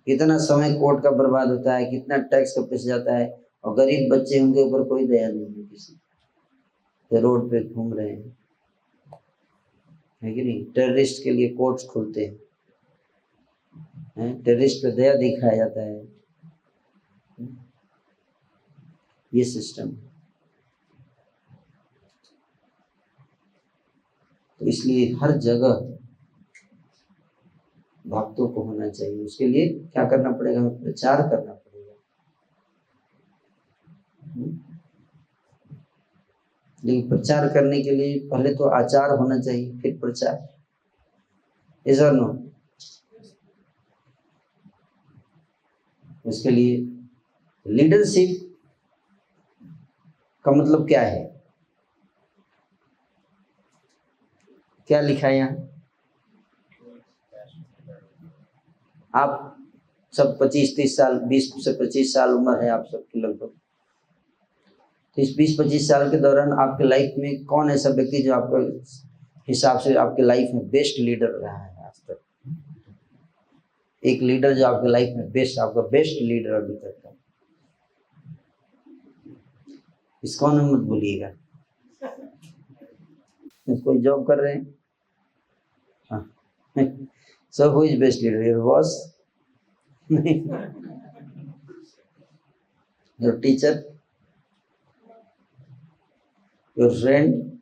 कितना समय कोर्ट का बर्बाद होता है, कितना टैक्स का पैसा जाता है, और गरीब बच्चे, उनके ऊपर कोई दया नहीं है किसी, तो रोड पे घूम रहे हैं, है कि नहीं। टेररिस्ट के लिए कोर्ट्स खुलते हैं, टेररिस्ट पे दया दिखाया जाता है। ये सिस्टम। तो इसलिए हर जगह भक्तों को होना चाहिए। उसके लिए क्या करना पड़ेगा? हमें प्रचार करना पड़ेगा। लेकिन प्रचार करने के लिए पहले तो आचार होना चाहिए, फिर प्रचार। इस और नो, उसके लिए लीडरशिप का मतलब क्या है? क्या लिखा है यहाँ? आप सब 25-30 साल, 20 से 25 साल उम्र है आप सबकी लगभग। तो इस 20-25 साल के दौरान आपके लाइफ में कौन ऐसा व्यक्ति जो आपके हिसाब से आपके लाइफ में बेस्ट लीडर रहा है आज तक? एक लीडर जो आपके लाइफ में बेस्ट, आपका बेस्ट लीडर अभी तक का, इसको न मत भूलिएगा। कोई जॉब कर रहे हैं? So who is best leader? Your boss? Your teacher? Your friend?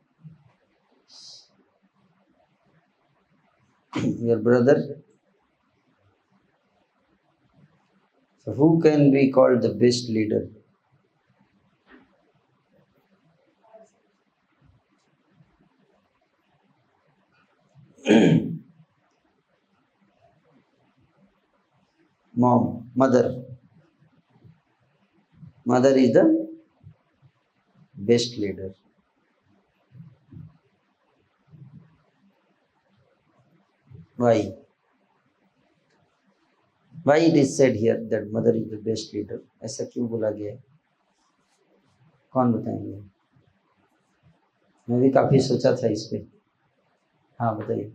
Your brother? So who can be called the best leader? Mom, mother. Mother is the best leader. Why? Why it is said here that mother is the best leader? ऐसा क्यों बोला गया है? कौन बताएंगे? मैं भी काफी सोचा था इस पे। हाँ बताइए।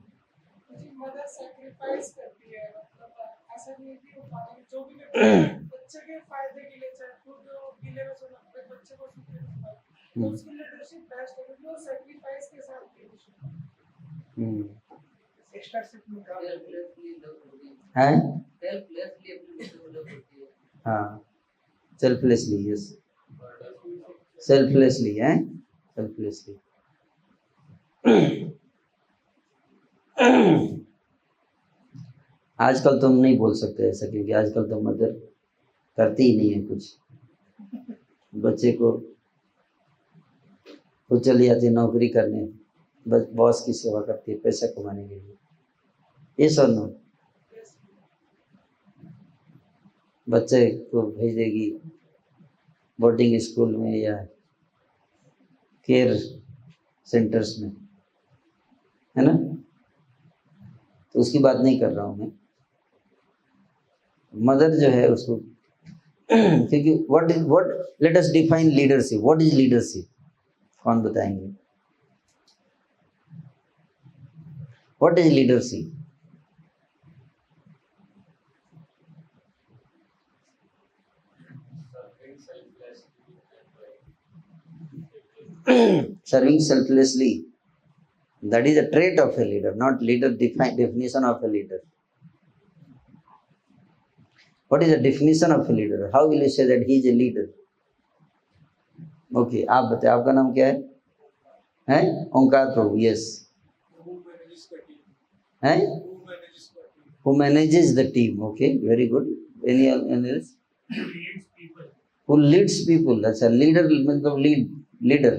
मदर सैक्रिफाइस करती है, मतलब ऐसा नहीं कि वो जो भी बच्चे के फायदे के लिए, चाहे खुद गिले में सोना अपने बच्चे को सुखी रखना, तो उसकी लीडरशिप बेस्ट है क्योंकि वो सैक्रिफाइस के साथ लीडरशिप एक्स्ट्राशिप में काम है। हाँ, सेल्फलेसली, यस, सेल्फलेसली है, सेल्फलेसली। आजकल तो हम नहीं बोल सकते ऐसा, क्योंकि आजकल तो मदर करती ही नहीं है कुछ। बच्चे को खुद चली जाती है नौकरी करने, बस बॉस की सेवा करती है पैसा कमाने के लिए। ये सब नो, बच्चे को भेज देगी बोर्डिंग स्कूल में या केयर सेंटर्स में, है ना। तो उसकी बात नहीं कर रहा हूँ मैं। मदर जो है उसको क्योंकि what let us define leadership. What is leadership? कौन बताएंगे? What is leadership? Serving selflessly, that is a trait of a leader, not leader definition of a leader. What is the definition of a leader? How will you say that he is a leader? Okay, आप बताएं, आपका नाम क्या है? हैं? ओंकार प्रभु, yes. हैं? Who manages the team? Okay, very good. Any else? Who leads people? That's a leader. मतलब leader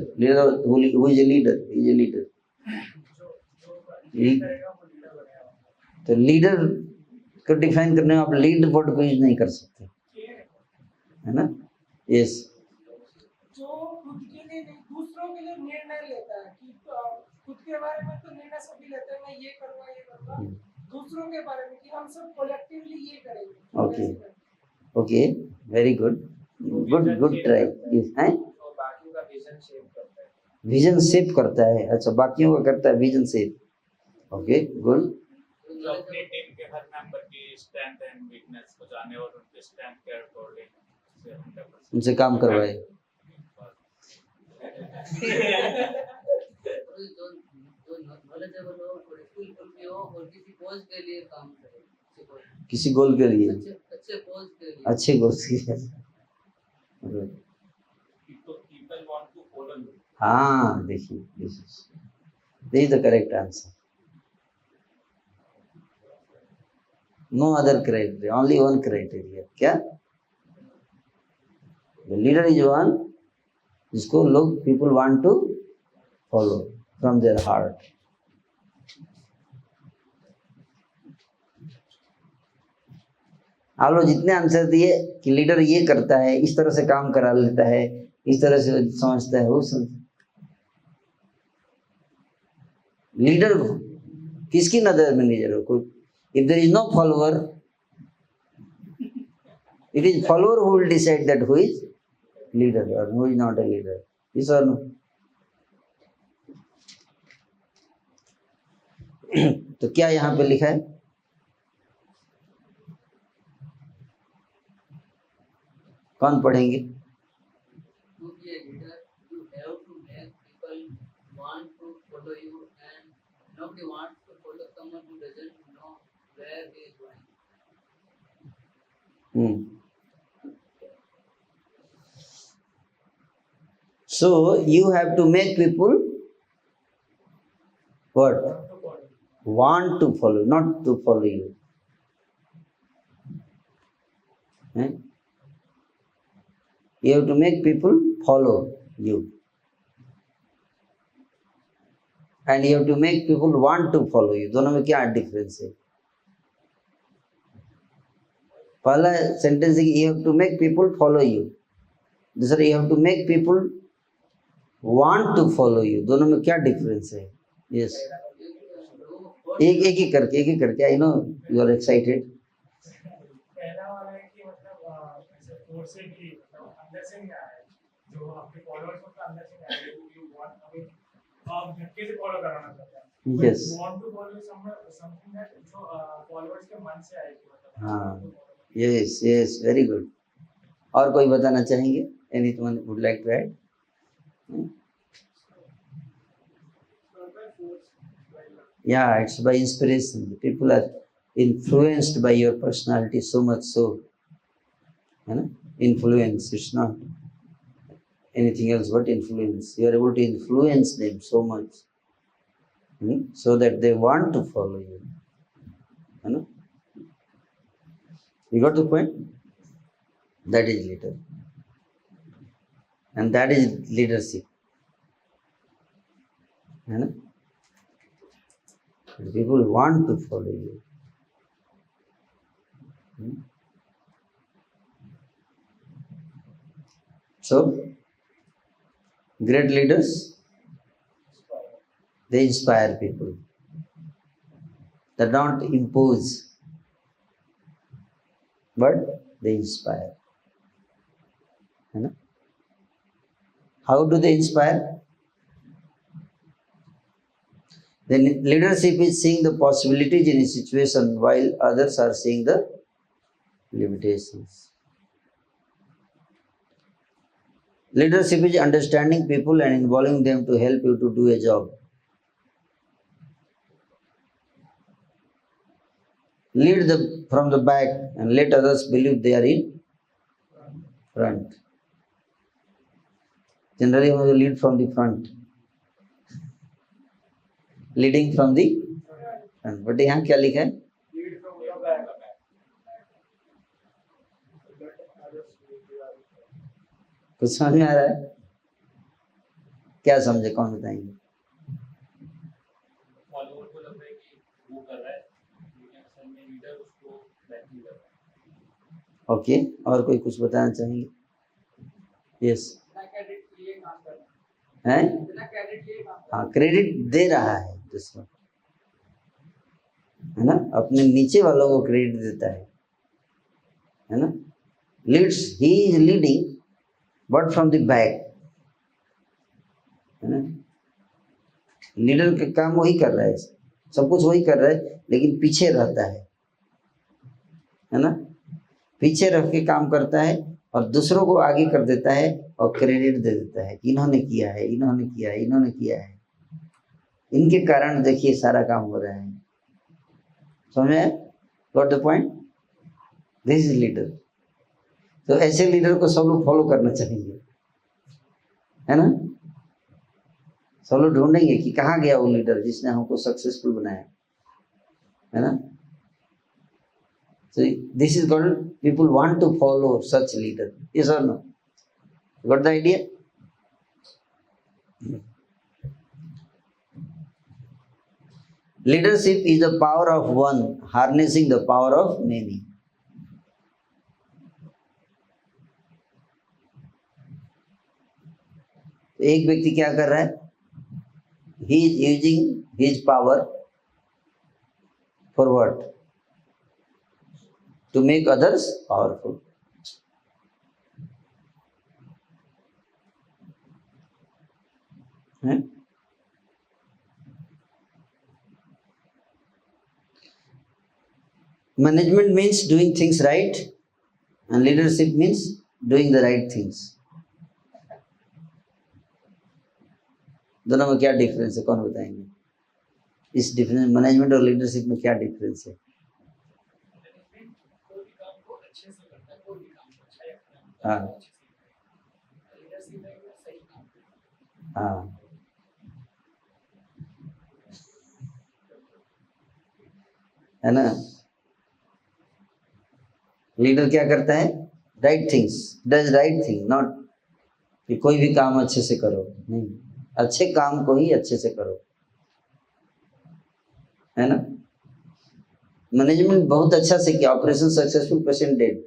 who is a leader. He is a leader. तो लीडर को डिफाइन करने में आप लीड वर्ड को यूज नहीं कर सकते, है ना? यस। जो खुद के लिए नहीं दूसरों के लिए निर्णय लेता है कि खुद के बारे में तो निर्णय सभी लेते हैं, मैं ये करूँगा, दूसरों के बारे में कि हम सब कलेक्टिवली ये करेंगे। Okay okay, very good good try. हैं बाकियों का विजन शेप करता है। विजन शेप करता है, अच्छा बाकियों का करता है विजन शेप। Okay good. जो अपनी टीम के हर मेंबर की स्ट्रेंथ एंड वीकनेस को जाने और उनके स्ट्रेंथ के अकॉर्डिंग उनसे काम करवाए। नॉलेजेबल हो और स्किलफुल भी हो और किसी कॉज के लिए काम करे, किसी गोल के लिए, अच्छे कॉज के लिए, अच्छे गोल के लिए। तो people want to follow you. हाँ देखिए, this is the correct answer. No other criteria, only one criteria. क्या? द लीडर इज वन जिसको लोग people want to follow from their heart. आप लोग जितने आंसर दिए कि लीडर ये करता है, इस तरह से काम करा लेता है, इस तरह से समझता है, वो समझ लीडर किसकी नजर में लीडर हो? कोई if there is no follower, it is follower who will decide that who is leader or who is not a leader. Yes or no? तो क्या यहाँ पे लिखा है? कौन पढ़ेंगे? to be a leader you have to make people want to follow you, and nobody wants to follow someone who doesn't know where he is going. So you have to make people what? Want to follow, not to follow you. You have to make people follow you, and you have to make people want to follow you. दोनों में क्या difference है? पहला sentence है कि you have to make people follow you, दूसरा you have to make people want to follow you. दोनों में क्या डिफरेंस है? यस, एक एक करके I know you are excited. पहला वाला है कि मतलब ऐसे फोर्स से कि अंदर से नहीं आ रहा है, जो आपके फॉलोअर्स को अंदर से नहीं आ रहा है, यू वांट अभी आप धक्के से फॉलो कराना चाहते हैं। Yes, want to follow something that जो फॉलोअर्स के मन से आएगी, मतलब हाँ, यस यस, वेरी गुड। और कोई बताना चाहेंगे? Anyone would like to add? Yeah, it's by inspiration. People are influenced by your personality so much so, you know, influence. It's not anything else but influence. You are able to influence them so much, so that they want to follow you. You know, you got the point? That is leader, and that is leadership. You know. People want to follow you. So, great leaders, they inspire people. They don't impose, but they inspire. You know? How do they inspire? Then leadership is seeing the possibilities in a situation while others are seeing the limitations. Leadership is understanding people and involving them to help you to do a job. Lead them from the back and let others believe they are in front. Generally, we lead from the front. Leading from the front. But यहाँ क्या लिखा है? कुछ समझ में आ रहा है? क्या समझे? कौन बताएंगे? फॉलोअर को लग रहा है ओके, और कोई कुछ बताना चाहेंगे? यस, बिना क्रेडिट लिए काम करना, है, बिना क्रेडिट लिए काम करना। हाँ, क्रेडिट दे रहा है दूसरा, है ना, अपने नीचे वालों को क्रेडिट देता है ना, leads, he is leading but from the back, है ना, लीडर का काम वही कर रहा है, सब कुछ वही कर रहा है, लेकिन पीछे रहता है ना, पीछे रह के काम करता है और दूसरों को आगे कर देता है और क्रेडिट दे देता है कि इन्होंने किया है, इन्होंने किया है, इन्होंने किया है, इनके कारण देखिए सारा काम हो रहा है। समझ में? Got the point? This is leader. तो ऐसे लीडर को सब लोग फॉलो करना चाहेंगे, है ना, सब लोग ढूंढेंगे कि कहाँ गया वो लीडर जिसने हमको सक्सेसफुल बनाया, है ना। So this is called people want to follow such leader. Yes or no? Got the idea? Leadership is the power of one harnessing the power of many. एक व्यक्ति क्या कर रहा है? He is using his power for what? To make others powerful. Management means doing things right, and leadership means doing the right things. दोनों में क्या difference है, कौन बताएंगे? इस डिफरेंस, मैनेजमेंट और लीडरशिप में क्या डिफरेंस है? हाँ हाँ, है ना, लीडर क्या करता है? Right things, does right thing, not कि कोई भी काम अच्छे से करो, नहीं, अच्छे काम को ही अच्छे से करो, है ना। मैनेजमेंट बहुत अच्छा से किया, operation successful, patient dead,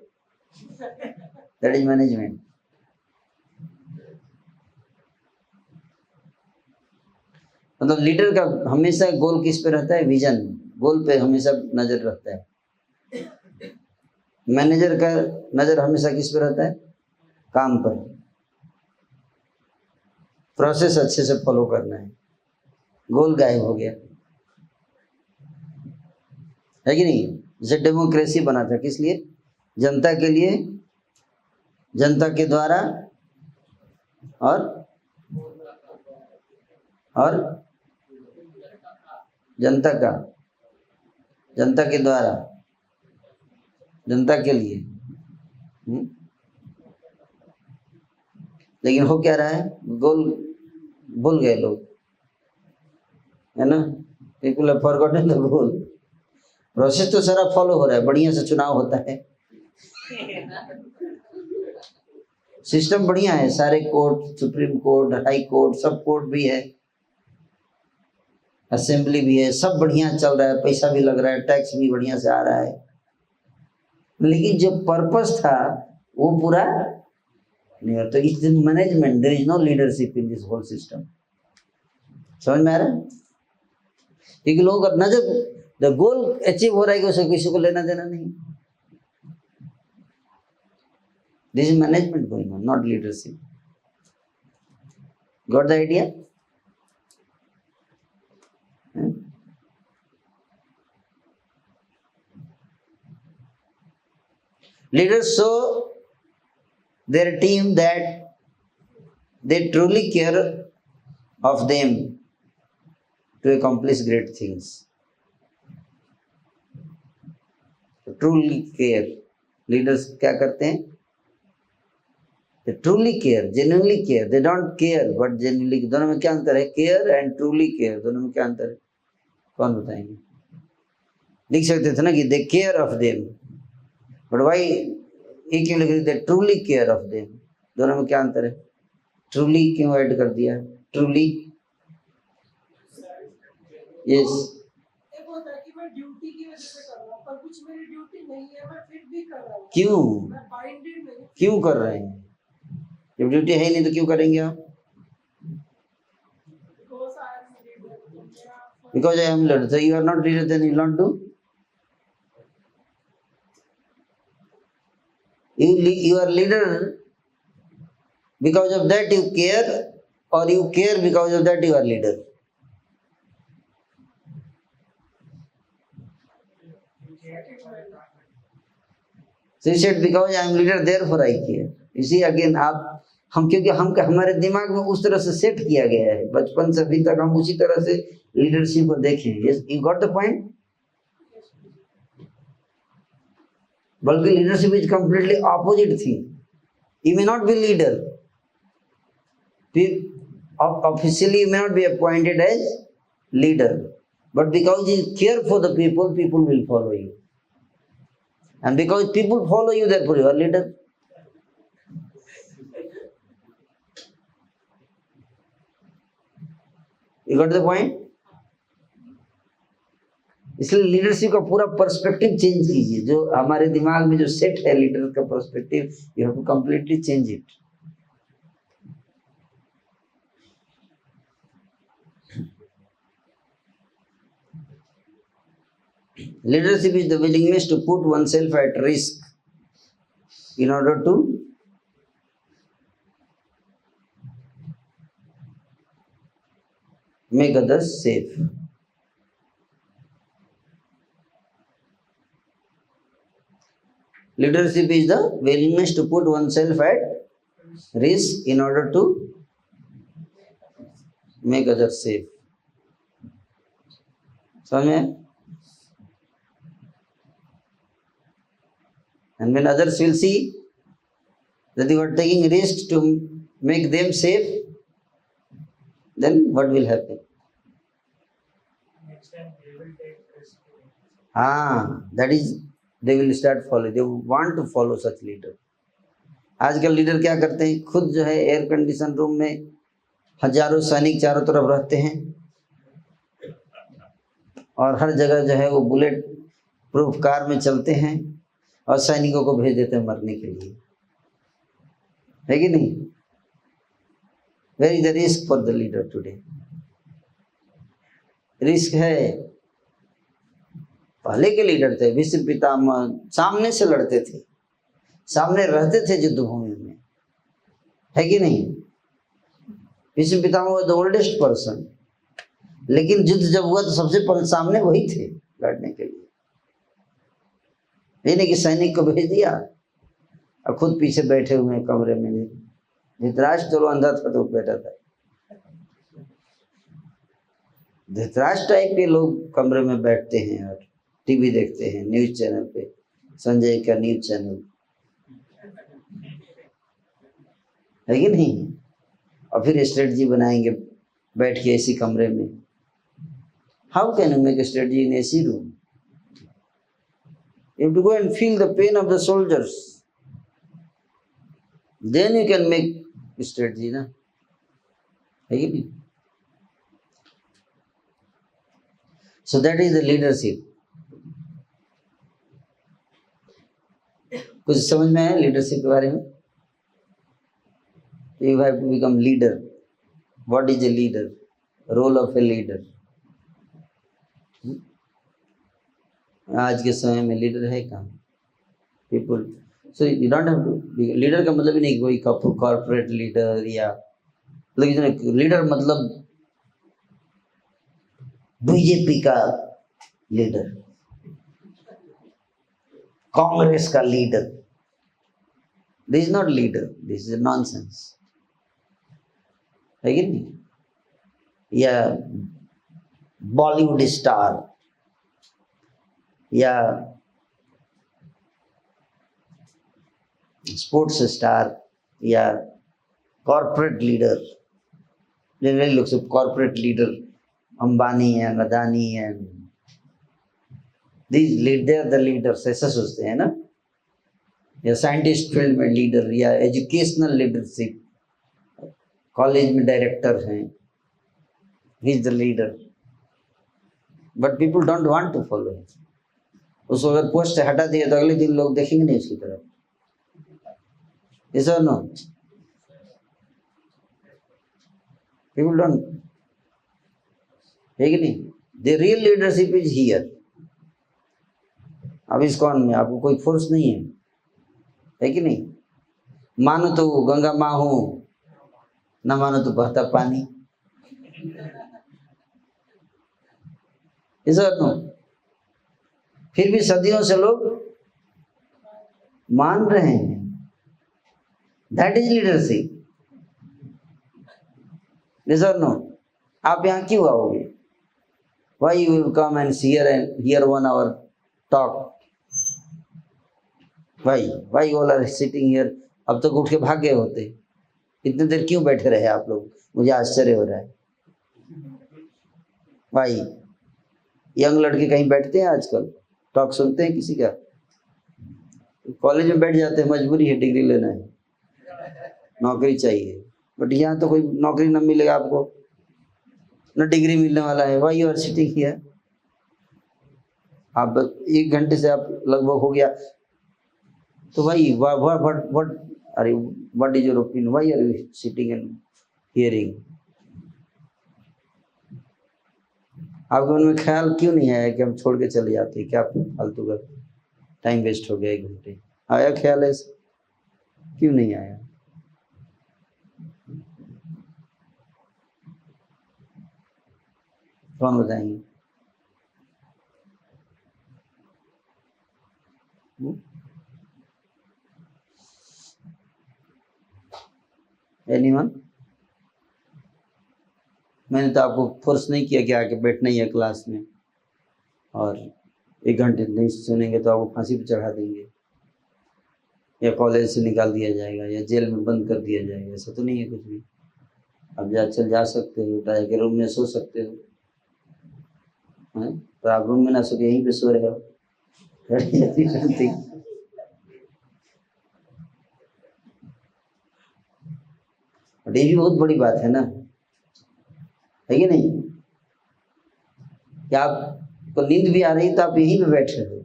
that is management. मतलब लीडर का हमेशा गोल किस पे रहता है? विजन, गोल पे हमेशा नजर रखता है। मैनेजर का नजर हमेशा किस पे रहता है? काम पर, प्रोसेस अच्छे से फॉलो करना है, गोल गायब हो गया, है कि नहीं। जैसे डेमोक्रेसी बना था, किस लिए? जनता के लिए, जनता के द्वारा, और जनता का, जनता के द्वारा, जनता के लिए। लेकिन हो क्या रहा है? गोल भूल गए लोग, है ना, people have forgotten the goal. Process तो सारा फॉलो हो रहा है, बढ़िया से चुनाव होता है, सिस्टम बढ़िया है, सारे court, supreme court, high court, सब कोर्ट भी है, असेंबली भी है, सब बढ़िया चल रहा है, पैसा भी लग रहा है, टैक्स भी बढ़िया से आ रहा है, लेकिन जो पर्पस था वो पूरा नहीं होता। It is management, there is no leadership in this whole system. समझ में आ रहा है? क्योंकि लोगों का नजर, द गोल अचीव हो रहा है कि उसे किसी को लेना देना नहीं। This is management going on, not leadership. Got the idea? Leaders show their team that they truly care of them to accomplish great things. Truly care. Leaders क्या करते हैं? They truly care, genuinely care. They don't care, but genuinely. दोनों में क्या अंतर है? Care and truly care. दोनों में क्या अंतर है? कौन बताएंगे? लिख सकते थे ना कि they care of them. But why एक क्यों लिख देते? Truly care of them. दोनों में क्या अंतर है? ट्रूली क्यों ऐड कर दिया? ट्रूली, यस, एक होता है कि मैं ड्यूटी की वजह से कर रहा हूँ, और कुछ मेरी ड्यूटी नहीं है मैं फिर भी कर रहा हूँ, क्यों मैं बाइंडेड नहीं हूँ। क्यों कर रहे हैं? जब ड्यूटी है ही नहीं तो क्यों करेंगे आप? Because I am leader, तो मेरा Because I am leader. So you are not leader, then you will not do. You are leader because of that you care, or you care because of that you are leader. So he said because I am leader therefore I care. You see again क्योंकि हमारे दिमाग में उस तरह से set किया गया है, बचपन से अभी तक हम उसी तरह से लीडरशिप को देखें. Yes, you got the point? बल्कि leadership is completely opposite thing. You may not be leader. Officially you may not be appointed as leader, but because you care for the people, people will follow you. And because people follow you, therefore you are leader. You got the point? इसलिए leadership का पूरा perspective change कीजिए. जो हमारे दिमाग में जो set है लीडर का perspective, you have to completely change it. Leadership is the willingness to put oneself at risk in order to make others safe. Leadership is the willingness to put oneself at risk in order to make others safe. समझ में? And when others will see that you are taking risks to make them safe, then what will happen? next time they will take risk. That is, they will start following. They want to follow such leader. आजकल leader क्या करते हैं? खुद जो है air condition room में हजारों सैनिक चारों तरफ रहते हैं और हर जगह जो है वो बुलेट प्रूफ कार में चलते हैं और सैनिकों को भेज देते हैं मरने के लिए. है कि नहीं? Where is the risk for the leader today? Risk है. पहले के लीडर थे भीष्म पितामह, सामने से लड़ते थे, सामने रहते थे युद्ध भूमि में. है कि नहीं? Bhishma Pitamah was the oldest person, लेकिन युद्ध जब हुआ तो सबसे पहले सामने वही थे लड़ने के लिए. नहीं कि सैनिक को भेज दिया और खुद पीछे बैठे हुए हैं कमरे में. धृतराष्ट्र चलो अंधा था तो बैठा था. धृतराष्ट्र टाइप के लोग कमरे में बैठते हैं और टीवी देखते हैं, न्यूज चैनल पे, संजय का न्यूज चैनल. है कि नहीं? और फिर स्ट्रेटजी बनाएंगे बैठ के ऐसी कमरे में. How can you make a strategy in AC room? You have to go and feel the pain of the soldiers. Then you can make strategy, na? है कि नहीं? So that is the leadership. कुछ समझ में आया leadership के बारे में? You have to become leader. What is a leader? Role of a leader. आज के समय में लीडर है कहाँ? People. So you don't have to be leader का मतलब ही नहीं कोई कॉर्पोरेट लीडर या, लेकिन लीडर मतलब बीजेपी का लीडर, कांग्रेस का leader. This is not leader, this is nonsense. है कि नहीं? या बॉलीवुड स्टार या स्पोर्ट्स स्टार या कॉर्पोरेट लीडर. जनरली लोग सब कॉर्पोरेट लीडर अंबानी है, अदानी है, these they are the leaders, ऐसा सोचते हैं ना. या साइंटिस्ट फील्ड में लीडर या एजुकेशनल लीडरशिप, कॉलेज में डायरेक्टर हैं, he is the leader. But people don't want to follow him. उसको अगर पोस्ट से हटा दिया तो अगले दिन लोग देखेंगे नहीं उसकी तरफ। Yes or no? People don't, है कि नहीं? The real leadership is here. अब इस कौन में आपको कोई फोर्स नहीं है कि नहीं? मानो तो गंगा माँ हो, न मानो तो बहता पानी। Yes or no? फिर भी सदियों से लोग मान रहे हैं। That is leadership. Yes or no? आप यहाँ क्यों आओगे? Why you will come and hear 1 hour talk? Why you all are sitting here? अब तक उठ के भाग गए होते, इतने देर क्यों बैठे रहे आप लोग? मुझे आश्चर्य हो रहा है। भाई यंग लड़के कहीं बैठते हैं आजकल, टॉक सुनते हैं किसी का? कॉलेज में बैठ जाते हैं, मजबूरी है, डिग्री लेना है, नौकरी चाहिए। बट यहाँ तो कोई नौकरी न मिलेगा आपको, न डिग्री मिलने वाला है। Why you are sitting here? आप 1 घंटे से आप लगभग हो गया, तो भाई what is your opinion? Why are you sitting and hearing? आपके मन में ख्याल क्यों नहीं आया कि हम छोड़ के चले जाते हैं? क्या फालतू का टाइम वेस्ट हो गया 1 घंटे? आया ख्याल ऐसे? क्यों नहीं आया? कौन बताएंगे? एनीवन? मैंने तो आपको फोर्स नहीं किया कि आके बैठना ही है क्लास में, और 1 घंटे नहीं सुनेंगे तो आपको फांसी पे चढ़ा देंगे, या कॉलेज से निकाल दिया जाएगा, या जेल में बंद कर दिया जाएगा। ऐसा तो नहीं है कुछ भी। आप जा सकते हो, जाके रूम में सो सकते हो, तो आप रूम में ना सो के यहीं पे सो रहे हो। बट ये भी बहुत बड़ी बात है ना, है कि नहीं? क्या आपको नींद भी आ रही तो आप यहीं पे बैठे हो,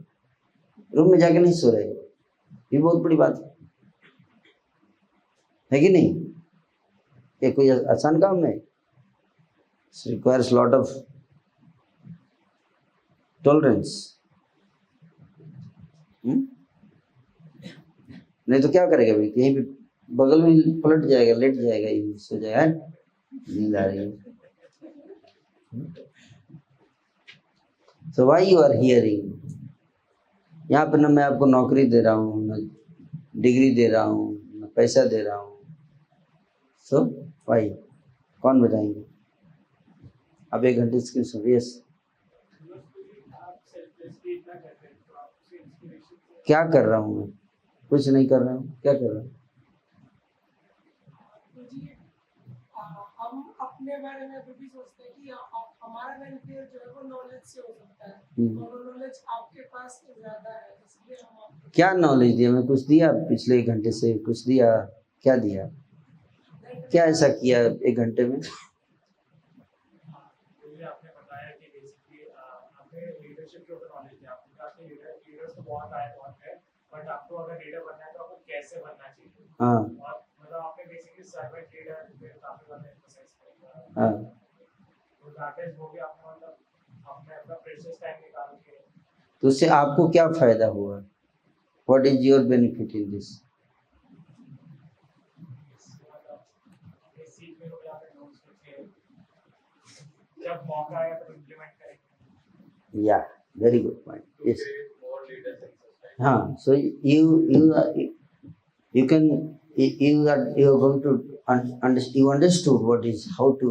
रूम में जाके नहीं सो रहे, ये बहुत बड़ी बात है कि नहीं? ये कोई आसान काम है? Requires lot of tolerance. नहीं तो क्या करेगा भाई? यहीं पे बगल में पलट जाएगा, लेट जाएगा, यहीं सो जाएगा, नींद आ रही है। So why you are hearing? यहाँ पे ना मैं आपको नौकरी दे रहा हूँ, ना डिग्री दे रहा हूँ, ना पैसा दे रहा हूँ। So why? कौन बताएंगे? आप 1 घंटे स्क्रीन सुन रही है। क्या कर रहा हूँ मैं? कुछ नहीं कर रहा हूँ। क्या कर रहा हूँ? हम अपने बारे में भी सोचते हैं कि हमारा वेलफेयर जो है वो नॉलेज से हो सकता है, और वो नॉलेज आपके पास ज्यादा है, इसलिए हम आपको। क्या नॉलेज दिया? मैं कुछ दिया पिछले 1 घंटे से? कुछ दिया? क्या दिया? क्या ऐसा किया 1 घंटे में? आपने बताया कि बेसिकली आपने लीडरशिप के ऊपर नॉलेज दिया। आपने कहा कि लीडर्स तो बहुत आए बहुत है, बट आपको अगर लीडर बनना है तो आपको कैसे बनना चाहिए। हाँ, और मतलब आपने बेसिकली सर्वेंट लीडर पे काफी ज्यादा एम्फसाइज किया। हाँ, तो दैट इज हो गया। आपने मतलब आपने अपना प्रेशियस टाइम निकाल के, तो उससे आपको क्या फायदा हुआ? What is your benefit in this? सीखने को मिला, आपने नोट्स लिखे, जब मौका आया तो इम्प्लीमेंट करेंगे। या very good point. Yes, more leaders in society. हाँ, so you can you are going to you understood what is how to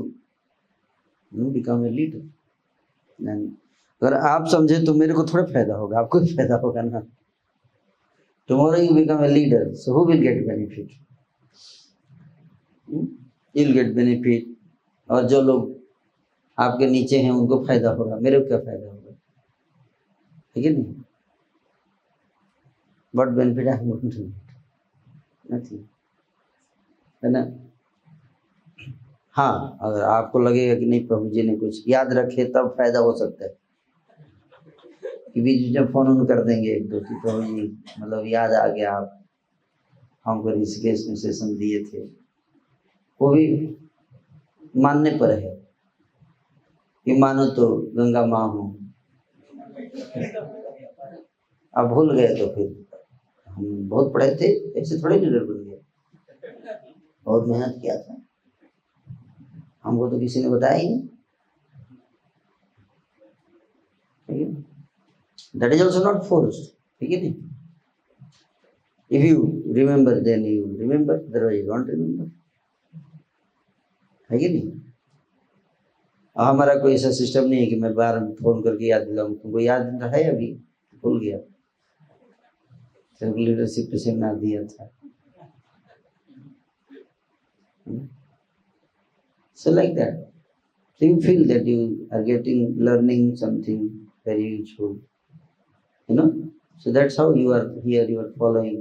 become a leader. And अगर आप समझे तो मेरे को थोड़ा फायदा होगा, आपको भी फायदा होगा ना। Tomorrow you become a leader, so who will get benefit? You'll get benefit, और जो लोग आपके नीचे हैं उनको फायदा होगा, मेरे को क्या फायदा होगा? ठीक है नहीं? What benefit I am going to get? Nothing, है ना? हाँ, अगर आपको लगेगा कि नहीं प्रभु जी ने कुछ याद रखे तब फायदा हो सकता है, कि बीच जब फोन ऑन कर देंगे एक दो की तो जी मतलब याद आ गया आप हमको ऋषिकेश में सेशन दिए थे, वो भी मानने पर है कि मानो तो गंगा माँ हूँ। आप भूल गए तो फिर हम बहुत पढ़े थे, ऐसे थोड़े लीडर बन गए, बहुत मेहनत किया था, हमको तो किसी ने बताया ही नहीं। That is also not forced, ठीक है नहीं? If you remember, then you remember, otherwise you don't remember, है कि नहीं? हमारा कोई ऐसा सिस्टम नहीं है कि मैं बार फोन करके याद दिलाऊं, तुमको याद है अभी भूल गया, सिर्फ लीडरशिप पे सेमिनार दिया था। So like that, so you feel that you are learning something very useful, you know. So that's how you are here, you are following.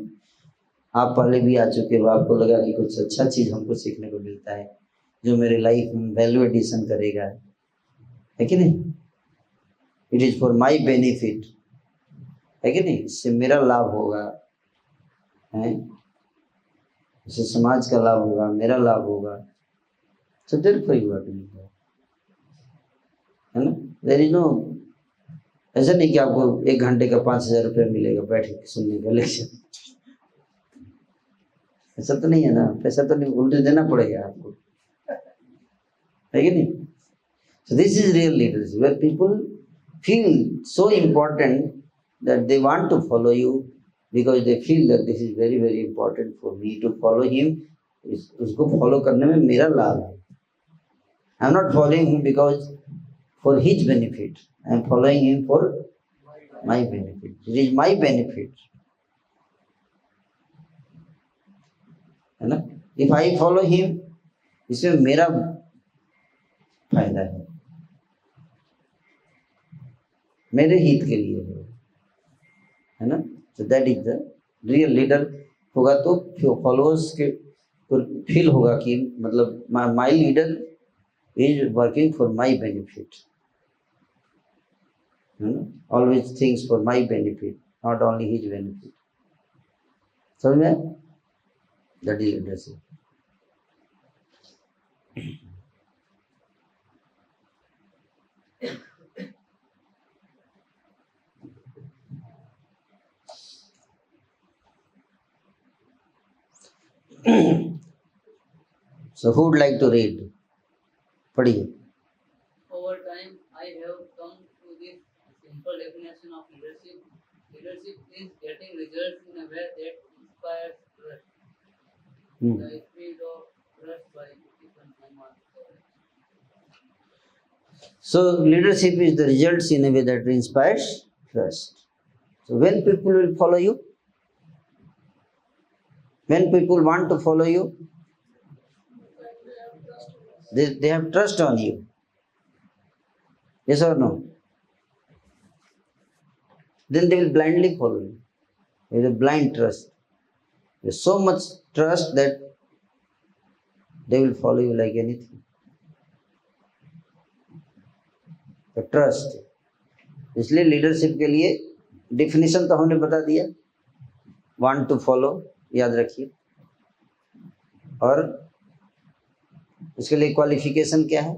आप पहले भी आ चुके हो, आपको लगा कि कुछ अच्छा चीज हमको सीखने को मिलता है जो मेरे लाइफ में वैल्यू एडिशन करेगा, है कि नहीं? It is for my benefit, है कि नहीं? इससे मेरा लाभ होगा, है, इससे समाज का लाभ होगा, मेरा लाभ होगा। So therefore you are doing that, है ना? There is no, ऐसा नहीं कि आपको 1 घंटे का 5,000 रुपया मिलेगा बैठ के सुनने का लेक्चर, ऐसा तो नहीं है ना, पैसा तो नहीं, उल्टे देना पड़ेगा आपको, है कि नहीं? So this is real leadership, where people feel so important that they want to follow you because they feel that this is very very important for me to follow him, उसको फॉलो करने में मेरा लाभ है। I am not following him because for his benefit, I am following him for my benefit, it is my benefit, है ना? If I follow him, इसमें मेरा फायदा है, मेरे हित के लिए है ना? So that is the real leader होगा तो फॉलोअर्स के फील होगा कि मतलब my leader is working for my benefit, always thinks for my benefit, not only his benefit. समझ में? That is leadership. So who would like to read? पढ़िए। Over time, I have come to this simple definition of leadership. Leadership is getting results in a way that inspires trust. The spirit of trust by Stephen Thomas. So leadership is the results in a way that inspires trust. So when people will follow you, when people want to follow you, they have trust on you. Yes or no? Then they will blindly follow you. There is a blind trust. There is so much trust that they will follow you like anything. The trust. इसलिए leadership के लिए definition तो हमने बता दिया, want to follow, याद रखिए, और इसके लिए क्वालिफिकेशन क्या है?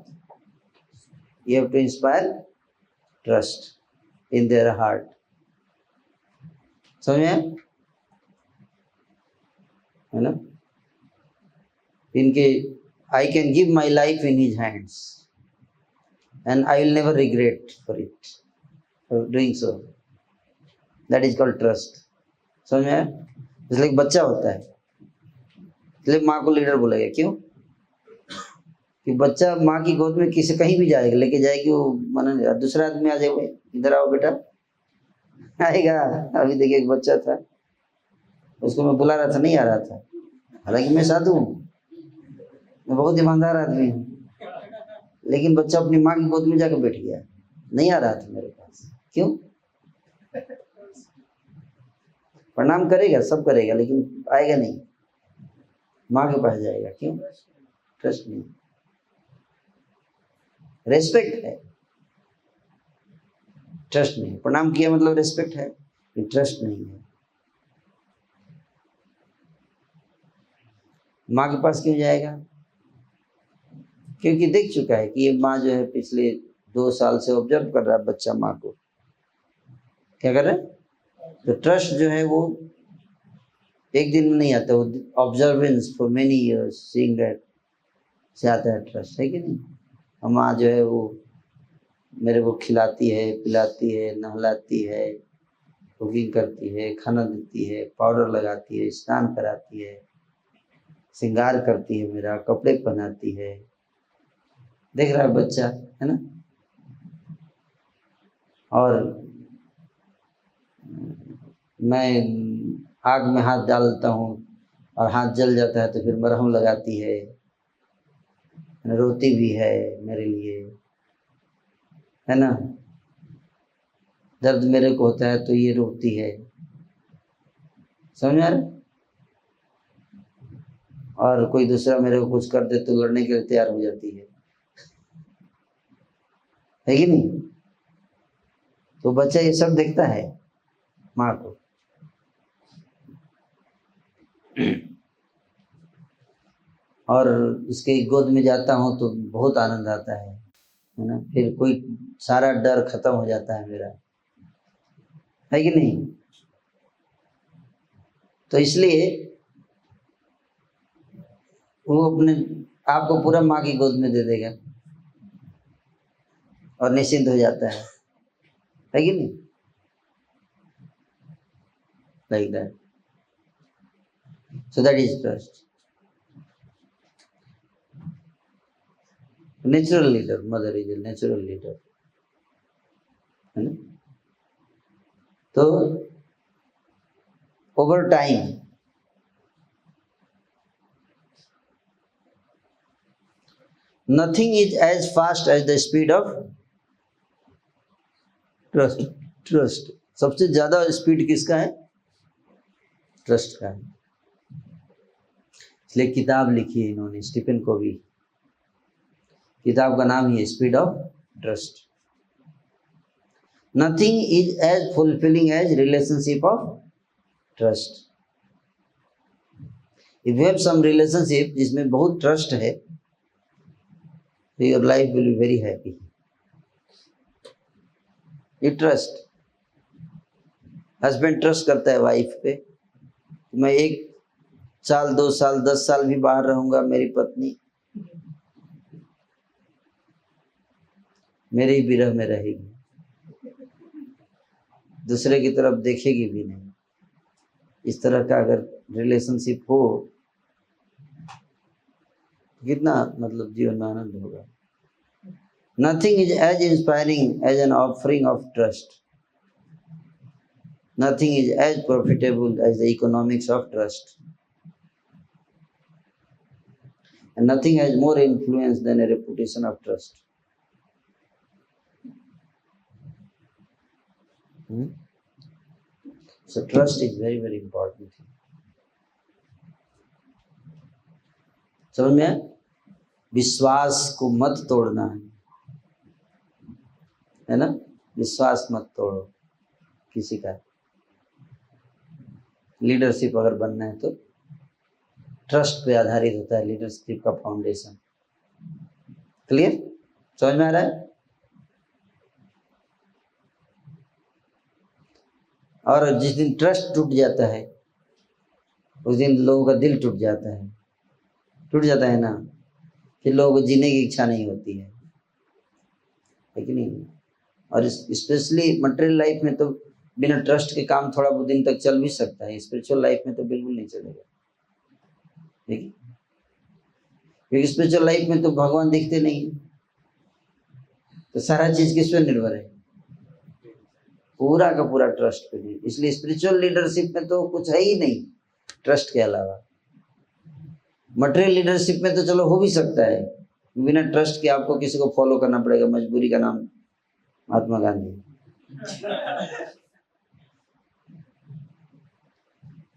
You have to inspire trust in their heart. समझ में? है ना? इनके I can give my life in his hands and I will never regret for it, for doing so. That is called trust. समझ में? इसलिए एक बच्चा होता है, इसलिए माँ को लीडर बोलेगा। क्यों? कि बच्चा माँ की गोद में किसी कहीं भी जाएगा, लेके जाएगी, वो माना दूसरा आदमी आ जाए, इधर आओ बेटा, आएगा। अभी देखिए एक बच्चा था, उसको मैं बुला रहा था, नहीं आ रहा था, हालांकि मैं साधु हूँ, मैं बहुत ईमानदार आदमी हूँ, लेकिन बच्चा अपनी माँ की गोद में जाकर बैठ गया, नहीं आ रहा था मेरे पास। क्यों? प्रणाम करेगा, सब करेगा, लेकिन आएगा नहीं, माँ के पास जाएगा। क्यों? ट्रस्ट नहीं, रेस्पेक्ट है। ट्रस्ट नहीं। प्रणाम किया मतलब रिस्पेक्ट है, ट्रस्ट नहीं है। माँ के पास क्यों जाएगा? क्योंकि देख चुका है कि ये माँ जो है पिछले 2 साल से ऑब्जर्व कर रहा है बच्चा माँ को क्या कर रहा है। तो ट्रस्ट जो है वो एक दिन में नहीं आता, वो observance for many years seeing that से आता है ट्रस्ट, है कि नहीं। और माँ जो है वो मेरे को खिलाती है, पिलाती है, नहलाती है, कुकिंग करती है, खाना देती है, पाउडर लगाती है, स्नान कराती है, श्रृंगार करती है, मेरा कपड़े पहनाती है। देख रहा है बच्चा, है ना। और मैं आग में हाथ डालता हूँ और हाथ जल जाता है तो फिर मरहम लगाती है, रोती भी है मेरे लिए, है ना। दर्द मेरे को होता है तो ये रोती है, समझ आ रहा है। और कोई दूसरा मेरे को कुछ कर दे तो लड़ने के लिए तैयार हो जाती है कि नहीं। तो बच्चा ये सब देखता है माँ को। और उसके गोद में जाता हूँ तो बहुत आनंद आता है ना। फिर कोई सारा डर खत्म हो जाता है मेरा, है कि नहीं। तो इसलिए वो अपने आपको पूरा माँ की गोद में दे देगा और निश्चिंत हो जाता है कि नहीं। Like that, so that is trust. Natural leader, mother is a natural leader, है ना। तो over time nothing is as fast as the speed of trust. Trust सबसे ज्यादा स्पीड किसका है? ट्रस्ट का है। इसलिए किताब लिखी है इन्होंने, स्टीफन कोवी। किताब का नाम ही है speed of trust. Nothing is as fulfilling as relationship of trust. If you have some relationship जिसमें बहुत ट्रस्ट है, your life will be very happy. ये ट्रस्ट, हस्बैंड ट्रस्ट करता है वाइफ पे, मैं 1 साल 2 साल 10 साल भी बाहर रहूंगा, मेरी पत्नी मेरे ही विरह में रहेगी, दूसरे की तरफ देखेगी भी नहीं। इस तरह का अगर रिलेशनशिप हो कितना मतलब जीवन में आनंद होगा। Nothing is as inspiring as an offering of trust. Nothing is as profitable as the economics of trust. And nothing has more influence than a reputation of trust. So trust is very, very important thing. समझ में आया? विश्वास को मत तोड़ना है ना। विश्वास मत तोड़ो किसी का। लीडरशिप अगर बनना है तो ट्रस्ट पे आधारित होता है लीडरशिप का फाउंडेशन। क्लियर? समझ में आ रहा है? और जिस दिन ट्रस्ट टूट जाता है उस दिन लोगों का दिल टूट जाता है ना। फिर लोगों को जीने की इच्छा नहीं होती है कि नहीं। और स्पेशली मटेरियल लाइफ में तो बिना ट्रस्ट के काम थोड़ा बहुत दिन तक चल भी सकता है, स्पिरिचुअल लाइफ में तो बिल्कुल नहीं चलेगा। ठीक है, क्योंकि स्पिरिचुअल लाइफ में तो भगवान दिखते नहीं है, तो सारा चीज किस पे निर्भर है? पूरा का पूरा ट्रस्ट पे। इसलिए स्पिरिचुअल लीडरशिप में तो कुछ है ही नहीं ट्रस्ट के अलावा। मटेरियल लीडरशिप में तो चलो हो भी सकता है, बिना ट्रस्ट के आपको किसी को फॉलो करना पड़ेगा, मजबूरी का नाम महात्मा गांधी।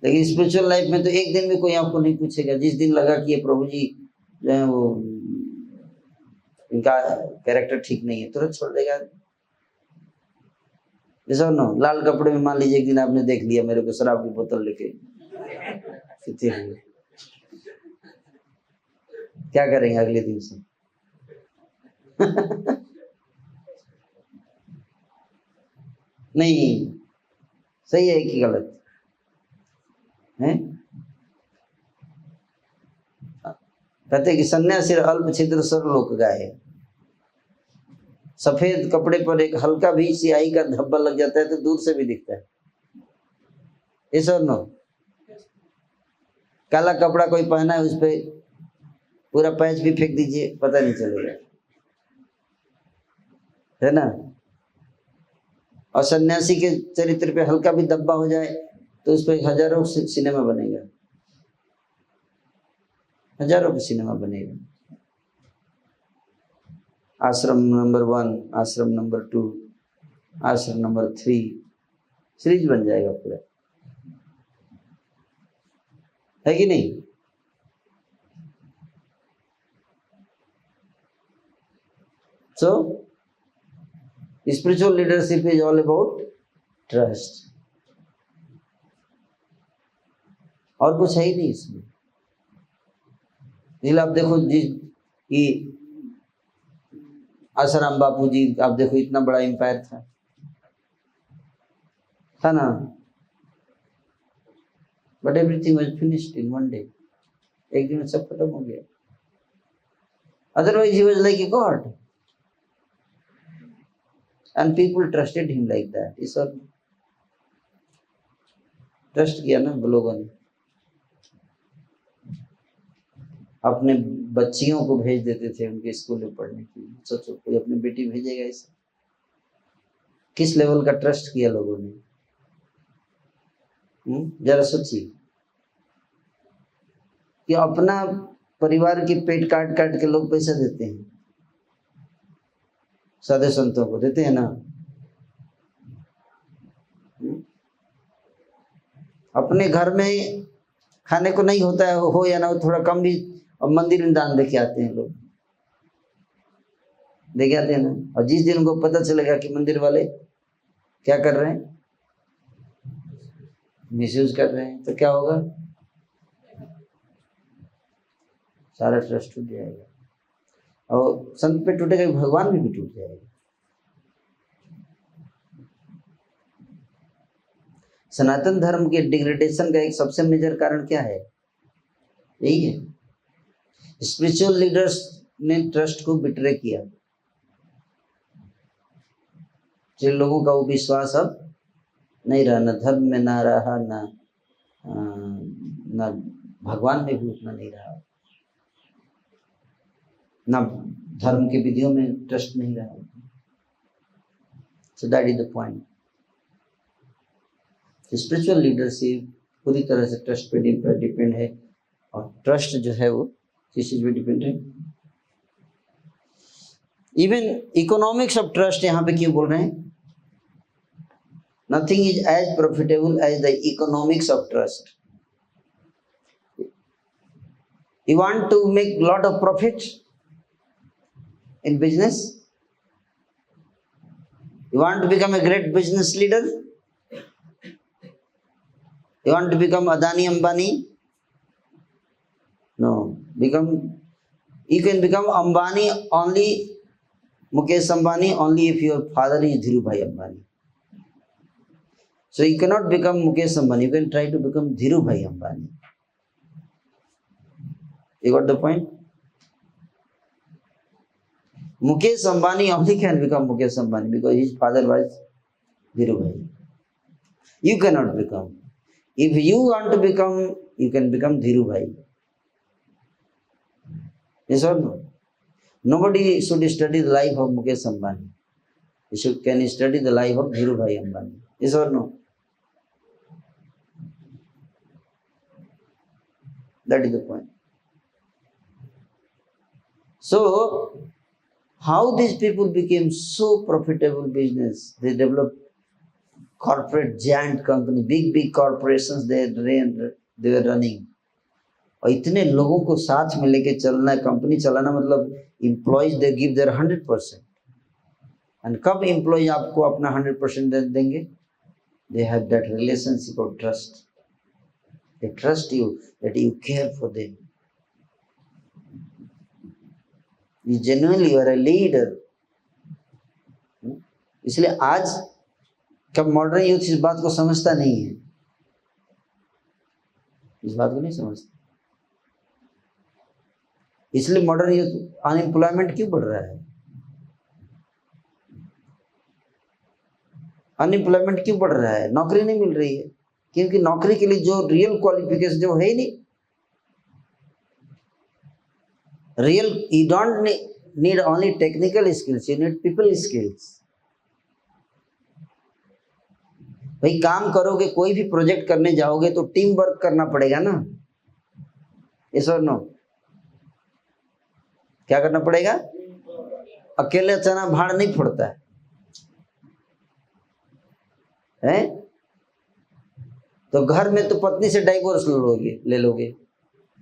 लेकिन स्पिरिचुअल लाइफ में तो एक दिन में कोई आपको नहीं पूछेगा। जिस दिन लगा कि ये प्रभु जी जो है वो इनका कैरेक्टर ठीक नहीं है, तुरंत छोड़ देगा। ऐसा ना, लाल कपड़े में मान लीजिए एक दिन आपने देख लिया मेरे को शराब की बोतल लेके पीते हुए, क्या करेंगे अगले दिन से? नहीं, सही है कि गलत है? कहते कि सन्यासी अल्प छिद्र सर्वलोक गाए। सफेद कपड़े पर एक हल्का भी स्याही का धब्बा लग जाता है तो दूर से भी दिखता है, इस और नो। काला कपड़ा कोई पहना है, उस पे पूरा पैच भी फेंक दीजिए, पता नहीं चलेगा, है ना। और सन्यासी के चरित्र पे हल्का भी धब्बा हो जाए तो उस पे हजारों सिनेमा बनेगा, हजारों का सिनेमा बनेगा। आश्रम नंबर 1, आश्रम नंबर 2, आश्रम नंबर 3, सीरीज बन जाएगा पूरा, है कि नहीं? So, spiritual leadership is all about trust. और कुछ है ही नहीं इसमें। इसलिए आप देखो जी कि आसाराम बापू जी, आप देखो इतना बड़ा एम्पायर था ना, but everything was finished in one day. एक दिन में सब खत्म हो गया। Otherwise he was like a god and people trusted him like that. इस सब ट्रस्ट किया ना लोगों ने। अपने बच्चियों को भेज देते थे उनके स्कूल में पढ़ने के लिए। सोचो कोई अपनी बेटी भेजेगा ऐसे? किस लेवल का ट्रस्ट किया लोगों ने? जरा सोचिए कि अपना परिवार की पेट काट काट के लोग पैसा देते हैं, साधु संतों को देते हैं ना। अपने घर में खाने को नहीं होता है, हो या ना हो, थोड़ा कम भी, और मंदिर में दान देके आते हैं लोग, देके आते हैं ना। और जिस दिन उनको पता चलेगा कि मंदिर वाले क्या कर रहे हैं, मिसयूज कर रहे हैं, तो क्या होगा? सारा ट्रस्ट टूट जाएगा। और संत पे टूटेगा, भगवान भी टूट जाएगा। सनातन धर्म के डिग्रेडेशन का एक सबसे मेजर कारण क्या है? यही है, स्पिरिचुअल लीडर्स ने ट्रस्ट को बिट्रे किया। जिन लोगों का वो विश्वास अब नहीं रहा, न धर्म में ना रहा, ना भगवान में भी उतना नहीं रहा, ना धर्म के विधियों में ट्रस्ट नहीं रहा। सो that is the point. Spiritual leadership पूरी तरह से ट्रस्ट पे डिपेंड है। और ट्रस्ट जो है वो किस चीज पे डिपेंड है? इवन इकोनॉमिक्स ऑफ ट्रस्ट यहाँ पे क्यों बोल रहे हैं? Nothing is as profitable as the economics of trust. You want to make lot of profit in business? You want to become a great business leader? You want to become Adani Ambani? No. You can become Ambani only, Mukesh Ambani only if your father is Dhirubhai Ambani. So you cannot become Mukesh Ambani. You can try to become Dhirubhai Ambani. You got the point? Mukesh Ambani only can become Mukesh Ambani because his father was Dhirubhai. You cannot become. If you want to become, you can become Dhirubhai. Yes or no? Nobody should study the life of Mukesh Ambani. Can study the life of Dhirubhai Ambani. Yes or no? That is the point. So, how these people became so profitable business? They developed corporate giant company, big corporations they were running. और इतने लोगों को साथ में लेके चलना, company चलाना, मतलब employees they give their 100%। And कब एम्प्लॉय आपको अपना 100% देंगे? They have that relationship of trust, they trust you, that you care for them, you genuinely are a leader. इसलिए आज का मॉडर्न यूथ इस बात को समझता नहीं है, इस बात को नहीं समझता। इसलिए मॉडर्न यूथ अनएम्प्लॉयमेंट क्यों बढ़ रहा है? अनएम्प्लॉयमेंट क्यों बढ़ रहा है? नौकरी नहीं मिल रही है, क्योंकि नौकरी के लिए जो रियल क्वालिफिकेशन जो है ही नहीं, real, you don't need only technical skills, you need people skills. भाई काम करोगे, कोई भी प्रोजेक्ट करने जाओगे तो टीम वर्क करना पड़ेगा ना, यस और नो? क्या करना पड़ेगा? अकेले चना भाड़ नहीं फोड़ता है? तो घर में तो पत्नी से डाइवोर्स ले लोगे,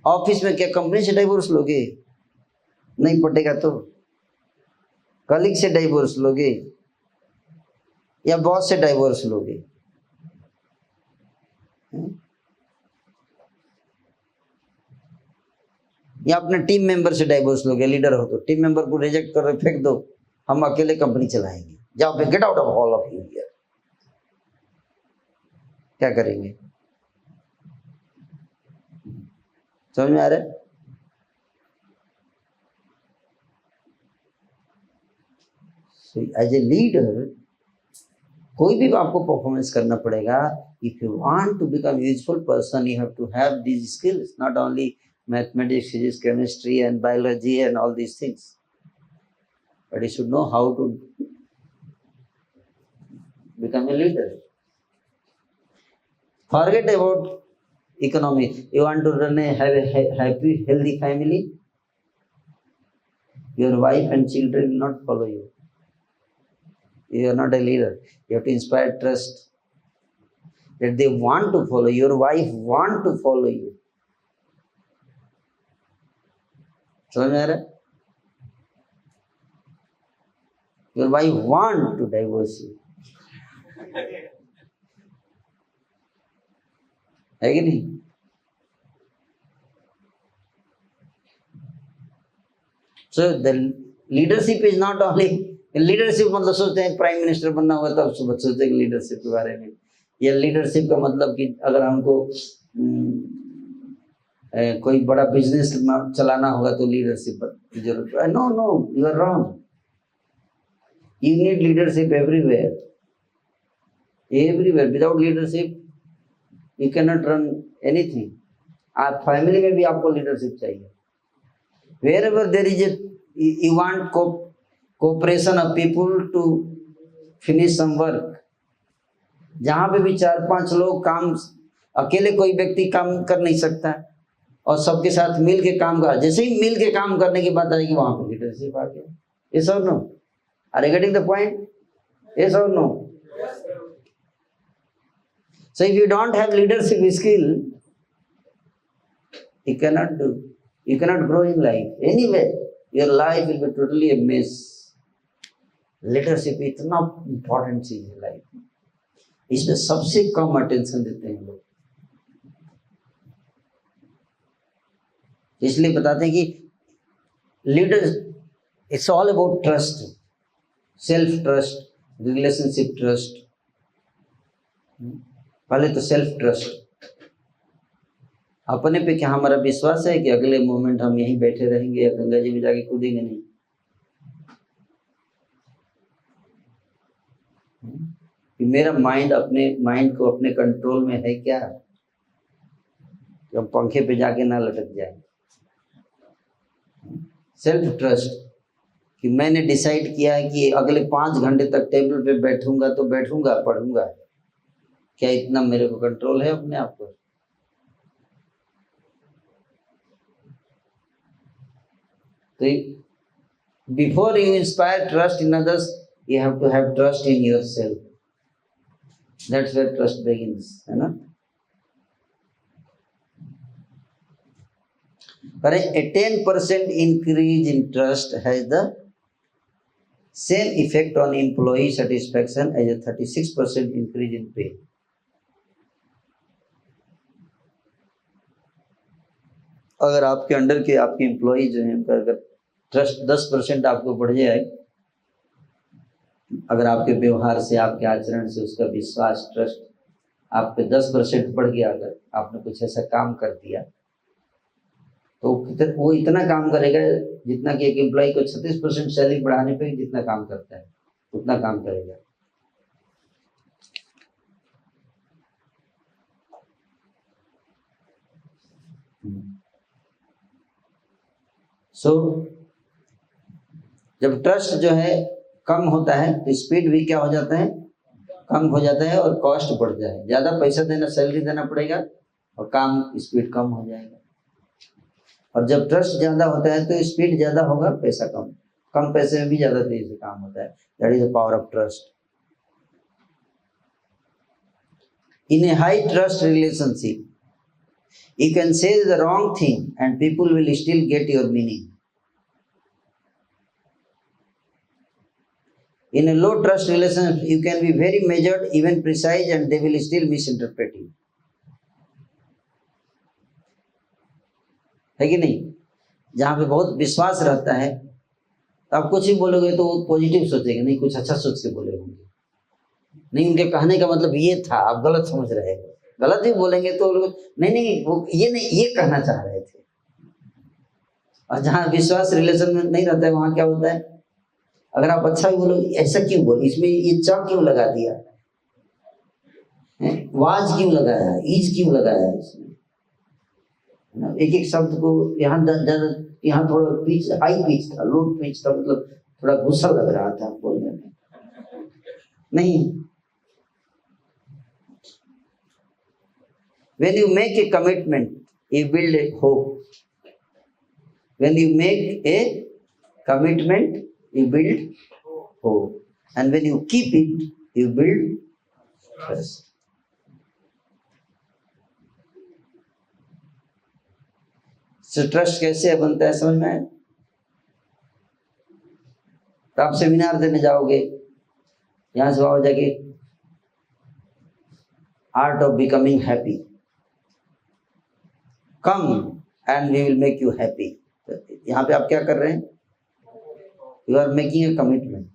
ऑफिस में क्या कंपनी से डाइवोर्स लोगे? नहीं पटेगा तो कलीग से डाइवोर्स लोगे या बॉस से डाइवोर्स लोगे? या अपने टीम मेंबर से डाइवोर्स लोगे? लीडर हो तो टीम मेंबर को रिजेक्ट कर फेंक दो, हम अकेले कंपनी चलाएंगे, जाओ पे, get out of all of you here. क्या करेंगे? समझ में आ रहा है? एज ए लीडर कोई भी आपको परफॉर्मेंस करना पड़ेगा। If you want to become useful person, you have to have these skills, not only mathematics, physics, chemistry and biology and all these things, but you should know how to become a leader. Forget about economy. You want to have a happy, healthy family, your wife and children will not follow you. You are not a leader. You have to inspire trust, that they want to follow, your wife want to follow you. समझ में आ रहा है? Your wife want to divorce you, है कि नहीं? So the leadership is not only leadership, मतलब सोचते हैं प्राइम मिनिस्टर बनना होगा तब सोचते हैं लीडरशिप के बारे में। या लीडरशिप का मतलब कि अगर हमको कोई बड़ा बिजनेस चलाना होगा तो लीडरशिप की जरूरत है। No no, you are wrong. You need leadership everywhere, everywhere. Without leadership you can not run anything. आप फैमिली में भी आपको लीडरशिप चाहिए। Wherever there is a, you want cooperation of people to finish some work. जहां पे भी 4-5 लोग काम, अकेले कोई व्यक्ति काम कर नहीं सकता और सबके साथ मिल के काम कर, जैसे ही मिल के काम करने की बात आएगी वहां पर लीडरशिप आ गया। यस और नो? Are you getting the point? Yes और नो? So if you don't have leadership skill, you cannot grow in life. Anyway, your life will be totally a mess. Leadership इतना important चीज है लाइफ में, इसमें सबसे कम अटेंशन देते हैं लोग। इसलिए बताते हैं कि leader, it's all about trust, self trust, relationship trust. पहले तो सेल्फ ट्रस्ट, अपने पे क्या हमारा विश्वास है कि अगले मोमेंट हम यहीं बैठे रहेंगे या गंगा जी में जाके कूदेंगे? नहीं। कि मेरा माइंड, अपने माइंड को अपने कंट्रोल में है क्या, कि हम पंखे पे जाके ना लटक जाए। सेल्फ ट्रस्ट, कि मैंने डिसाइड किया है कि अगले 5 घंटे तक टेबल पे बैठूंगा तो बैठूंगा, पढ़ूंगा। क्या इतना मेरे को कंट्रोल है अपने आप पर? तो before you inspire trust in others, you have to have trust in yourself. That's where trust begins, है ना? But a 10% increase in trust has the Same effect on employee satisfaction as a 36% increase in pay. अगर आपके under के आपके employee जो हैं अगर trust 10% आपको बढ़ जाए, अगर आपके व्यवहार से, आपके आचरण से उसका विश्वास, ट्रस्ट आप पे 10% बढ़ गया, अगर आपने कुछ ऐसा काम कर दिया तो वो इतना काम करेगा जितना कि एक एम्प्लॉय को 36% सैलरी बढ़ाने पे जितना काम करता है उतना काम करेगा। जब ट्रस्ट जो है कम होता है तो स्पीड भी क्या हो जाता है, कम हो जाता है और कॉस्ट बढ़ जाए, ज़्यादा पैसा देना, सैलरी देना पड़ेगा और काम स्पीड कम हो जाएगा। और जब ट्रस्ट ज़्यादा होता है तो स्पीड ज़्यादा होगा, पैसा कम, कम पैसे में भी ज़्यादा तेजी से काम होता है। That is the power of trust. In A high trust relationship you can say the wrong thing and people will still get your meaning. In a low trust relationship, you can be very measured, even precise, and they will still misinterpret you. है कि नहीं? जहाँ पे बहुत विश्वास रहता है तो आप कुछ भी बोलोगे तो वो पॉजिटिव सोचेंगे, नहीं कुछ अच्छा सोच के बोले होंगे, नहीं उनके कहने का मतलब ये था, आप गलत समझ रहे हैं, गलत ही बोलेंगे तो लोग नहीं वो ये नहीं ये कहना चाह रहे थे। और जहाँ विश्वास रिलेशन में नहीं रहता है वहाँ क्या होता है, अगर आप अच्छा भी बोलो, ऐसा क्यों बोले, इसमें ये च क्यों लगा दिया, वाज क्यों लगाया, ईज क्यों लगाया, इसमें एक एक शब्द को यहाँ ज्यादा, यहाँ थोड़ा पिच, हाई पिच था, लो पिच था, मतलब थोड़ा गुस्सा लग रहा था बोलने में, नहीं। When you make a commitment, you build a hope. When you make a commitment, you build hope. And when you keep it, you build trust. So trust कैसे बनता है समझ में आया? तो आप सेमिनार देने जाओगे, यहाँ से वहाँ जाके art of becoming happy, come and we will make you happy. यहाँ पे आप क्या कर रहे हैं, you are making a commitment,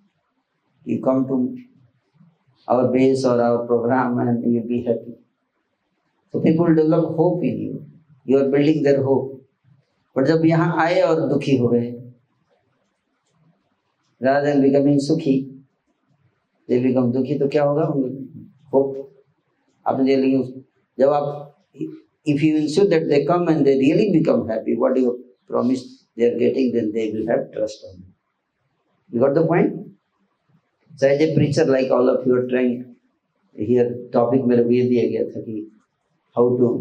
you come to our base और our program and you be happy. So people develop hope in you, you are building their hope. But जब यहाँ आए और दुखी हो गए, rather than becoming सुखी they become दुखी, तो क्या होगा, होप आपने दे ली। जब आप if you ensure that they come and they really become happy, what you promised they are getting, then they will have trust on you. You got the point? So as a preacher like all of you are trying here, topic मेरा ये दिया गया था कि how to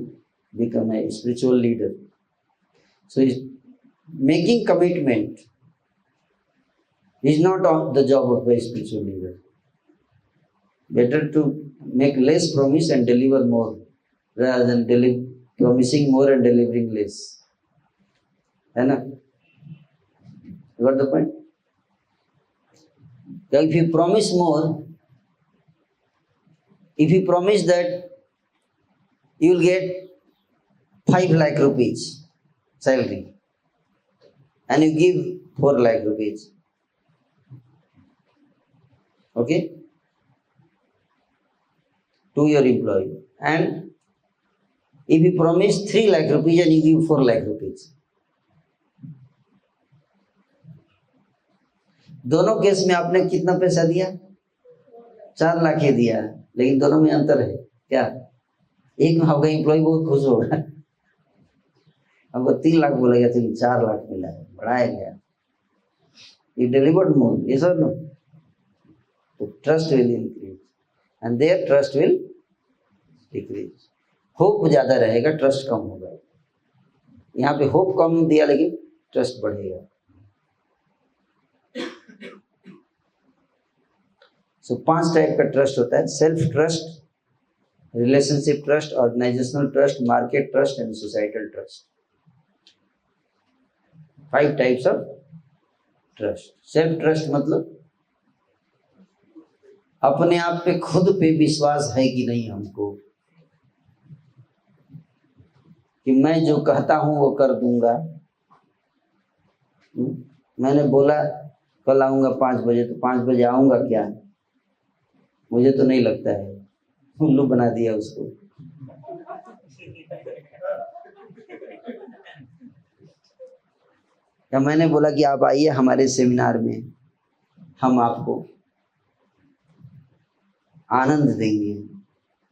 become a spiritual leader. So making commitment is not the job of a spiritual leader. Better to make less promise and deliver more rather than promising more and delivering less. है ना? You got the point? So if you promise more, if you promise that you will get 5 lakh rupees salary and you give 4 lakh rupees, okay, to your employee, and if you promise 3 lakh rupees and you give 4 lakh rupees, दोनों case में आपने कितना पैसा दिया, 4 लाख ही दिया, लेकिन दोनों में अंतर है क्या? एक में आपका एम्प्लॉय बहुत खुश होगा, हमको 3 लाख बोला गया था, 4 लाख मिला है, बढ़ाया गया, you delivered more, yes or no? So trust will increase and their trust will decrease. Hope ज्यादा रहेगा, ट्रस्ट कम होगा। यहाँ पे होप कम दिया लेकिन ट्रस्ट बढ़ेगा। सो 5 टाइप का ट्रस्ट होता है, self trust, relationship trust, organizational trust, market trust and societal trust. 5 types of trust. Self trust मतलब अपने आप पे खुद पे विश्वास है कि नहीं हमको, कि मैं जो कहता हूं वो कर दूंगा। मैंने बोला कल आऊंगा 5 बजे, तो 5 बजे आऊंगा क्या? मुझे तो नहीं लगता है। उल्लू बना दिया उसको। या मैंने बोला कि आप आइए हमारे सेमिनार में, हम आपको आनंद देंगे,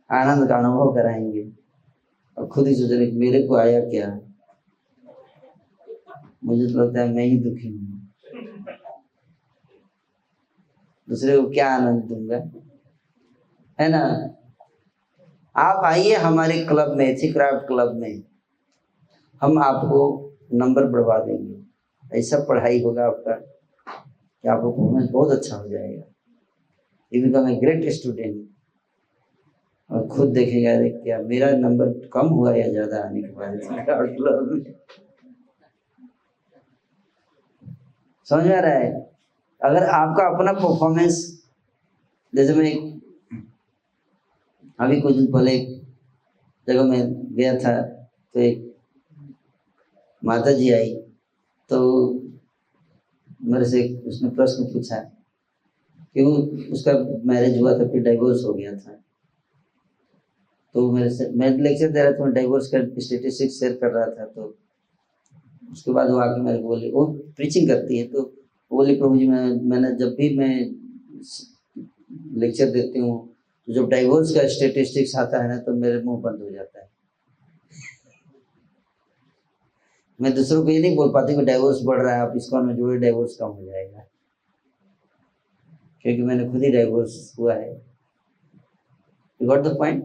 आनंद का अनुभव कराएंगे, और खुद ही सोच रहे मेरे को आया क्या? मुझे तो लगता है मैं ही दुखी हूँ, दूसरे को क्या आनंद दूंगा, है ना? आप आइए हमारे क्लब में, एथिक्राफ्ट क्लब में, हम आपको नंबर बढ़वा देंगे। ऐसा पढ़ाई होगा आपका कि आपको परफॉर्मेंस बहुत अच्छा हो जाएगा। You become a great student. और खुद देखेगा अरे क्या मेरा नंबर कम हुआ या ज्यादा आने के बाद क्लब में। समझ में आ रहा है? अगर आपका अपना परफॉर्मेंस, जैसे मैं अभी कुछ दिन पहले एक जगह में गया था, तो एक माता जी आई, तो मेरे से उसने प्रश्न पूछा कि वो उसका मैरिज हुआ था, फिर डाइवोर्स हो गया था। तो मेरे से, मैं लेक्चर दे रहा था, मैं डाइवोर्स का स्टेटिस्टिक्स शेयर कर रहा था। तो उसके बाद वो आके मेरे को बोली, वो प्रीचिंग करती है, तो बोली प्रभु जी मैंने जब भी मैं लेक्चर देती हूँ तो जब डाइवोर्स का स्टेटिस्टिक्स आता है ना तो मेरे मुंह बंद हो जाता है। मैं दूसरों को ये नहीं बोल पाती कि डाइवोर्स बढ़ रहा है, आप इसको में जोड़े, डाइवोर्स कम हो जाएगा, क्योंकि मैंने खुद ही डाइवोर्स हुआ है। You got the point?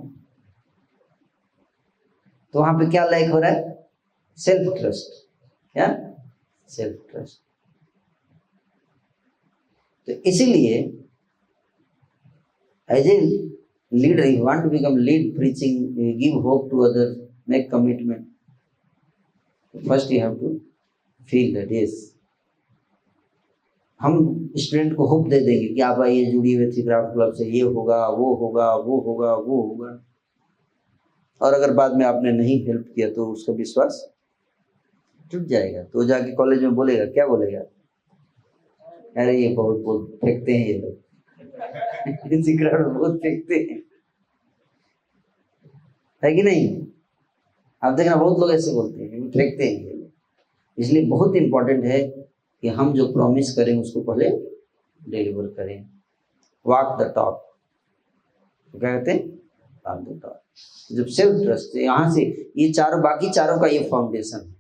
तो वहां पे क्या लैक हो रहा है? Self trust. क्या? Self trust. तो इसीलिए as a leader, you want to become lead, preaching, give hope to other, make commitment, first you have to feel that yes, हम स्टूडेंट को होप दे देंगे कि आप आइए, जुड़िए हुए एथिक्राफ्ट क्लब से, ये होगा, वो होगा, वो होगा, वो होगा। और अगर बाद में आपने नहीं हेल्प किया तो उसका विश्वास टूट जाएगा। तो जाके कॉलेज में बोलेगा, क्या बोलेगा? अरे ये बहुत फेंकते हैं ये लोग, एथिक्राफ्ट बहुत फेंकते हैं, है कि नहीं? आप देखना बहुत लोग ऐसे बोलते हैं, फेंकते हैं ये लोग। इसलिए बहुत इंपॉर्टेंट है कि हम जो प्रॉमिस करें उसको पहले डिलीवर करें। वॉक द टॉक, क्या कहते हैं? Walk the talk. जब सेल्फ ट्रस्ट, यहाँ से ये चारों, बाकी चारों का ये फाउंडेशन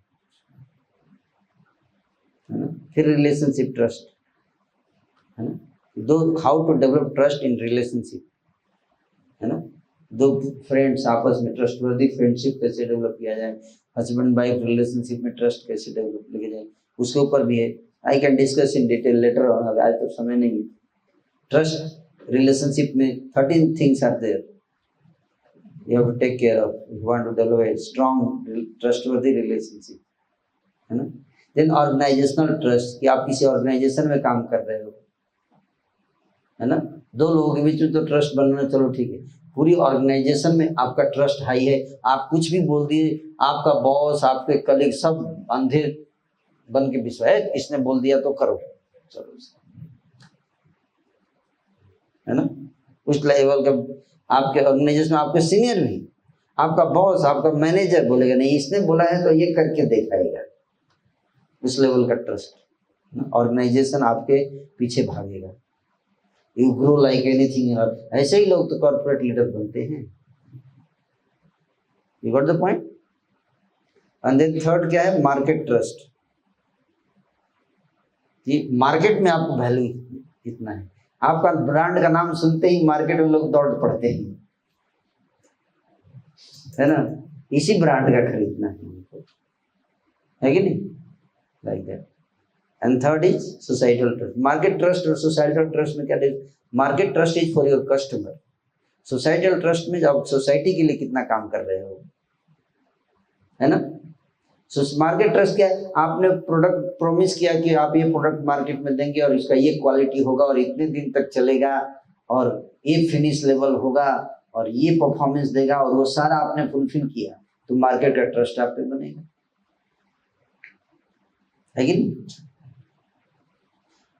है ना। फिर रिलेशनशिप ट्रस्ट है ना, दो, how to develop trust in relationship, है ना। दो फ्रेंड्स आपस में ट्रस्टवर्दी फ्रेंडशिप कैसे डेवलप किया जाए, हस्बैंड वाइफ रिलेशनशिप में ट्रस्ट कैसे डेवलप किया जाए, उसके ऊपर भी है। I can discuss in detail later on, आज तो समय नहीं है। ट्रस्ट रिलेशनशिप में 13 things are there you have to take care of if you want to develop a strong trustworthy relationship, है ना। then organizational trust, कि आप किसी ऑर्गेनाइजेशन में काम कर रहे हो, है ना। दो लोगों के बीच में तो ट्रस्ट बनना चलो ठीक है, पूरी ऑर्गेनाइजेशन में आपका ट्रस्ट हाई है, आप कुछ भी बोल दिए, आपका बॉस, आपके कलीग सब अंधे बन के विश्वास है, इसने बोल दिया तो करो, चलो, है ना। उस लेवल का आपके ऑर्गेनाइजेशन में आपके सीनियर भी, आपका बॉस, आपका मैनेजर बोलेगा नहीं इसने बोला है तो ये करके दिखाएगा, उस लेवल का ट्रस्ट। ऑर्गेनाइजेशन आपके पीछे भागेगा। You grow like anything. ऐसे ही लोग तो कॉर्पोरेट लीडर बनते हैं। You got the point? And then third क्या है? Market trust. ये मार्केट में आपको वैल्यू इतना है, आपका ब्रांड का नाम सुनते ही मार्केट में लोग दौड़ पड़ते हैं, है ना। इसी ब्रांड का खरीदना है कि नहीं, like that. And third is societal trust. Market trust और सोसाइटल ट्रस्ट में क्या difference? Market trust is for your customer, societal trust में जब सोसाइटी के लिए कितना काम कर रहे हो, है ना। मार्केट ट्रस्ट क्या है? आपने प्रोडक्ट प्रॉमिस किया कि आप ये प्रोडक्ट मार्केट में देंगे और इसका ये क्वालिटी होगा और इतने दिन तक चलेगा, और ये फिनिश लेवल होगा और ये परफॉर्मेंस देगा और वो सारा आपने फुलफिल किया, तो मार्केट का ट्रस्ट आप पे बनेगा, है कि नहीं?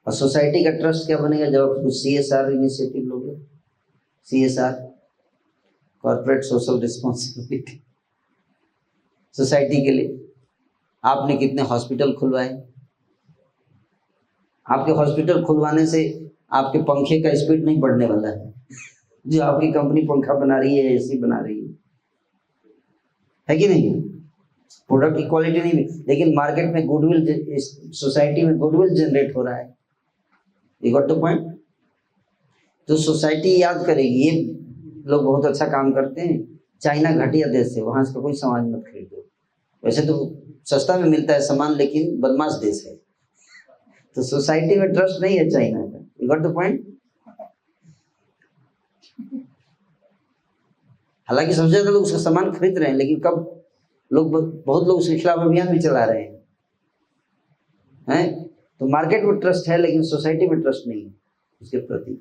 और सोसाइटी का ट्रस्ट क्या बनेगा? जब आप कुछ CSR इनिशिएटिव लोगे, CSR corporate social responsibility, society के लिए आपने कितने हॉस्पिटल खुलवाए? आपके हॉस्पिटल खुलवाने से आपके पंखे का स्पीड नहीं बढ़ने वाला है, जो आपकी कंपनी पंखा बना रही है, AC बना रही है कि नहीं? प्रोडक्ट की क्वालिटी नहीं, लेकिन मार्केट में गुडविल, सोसाइटी में गुडविल जनरेट हो रहा है। You got the point? तो सोसाइटी याद करेगी ये लोग बहुत अच्छा काम करते हैं, चाइना घटिया देश है, वहां से कोई सामान मत खरीदो। वैसे तो सस्ता में मिलता है सामान, लेकिन बदमाश देश है, तो सोसाइटी में ट्रस्ट नहीं है चाइना का। You got the point? हालांकि सबसे ज्यादा लोग उसका सामान खरीद रहे हैं, लेकिन कब लोग, बहुत लोग उसके खिलाफ अभियान भी चला रहे हैं। तो मार्केट में ट्रस्ट है, लेकिन सोसाइटी में ट्रस्ट नहीं है उसके प्रति।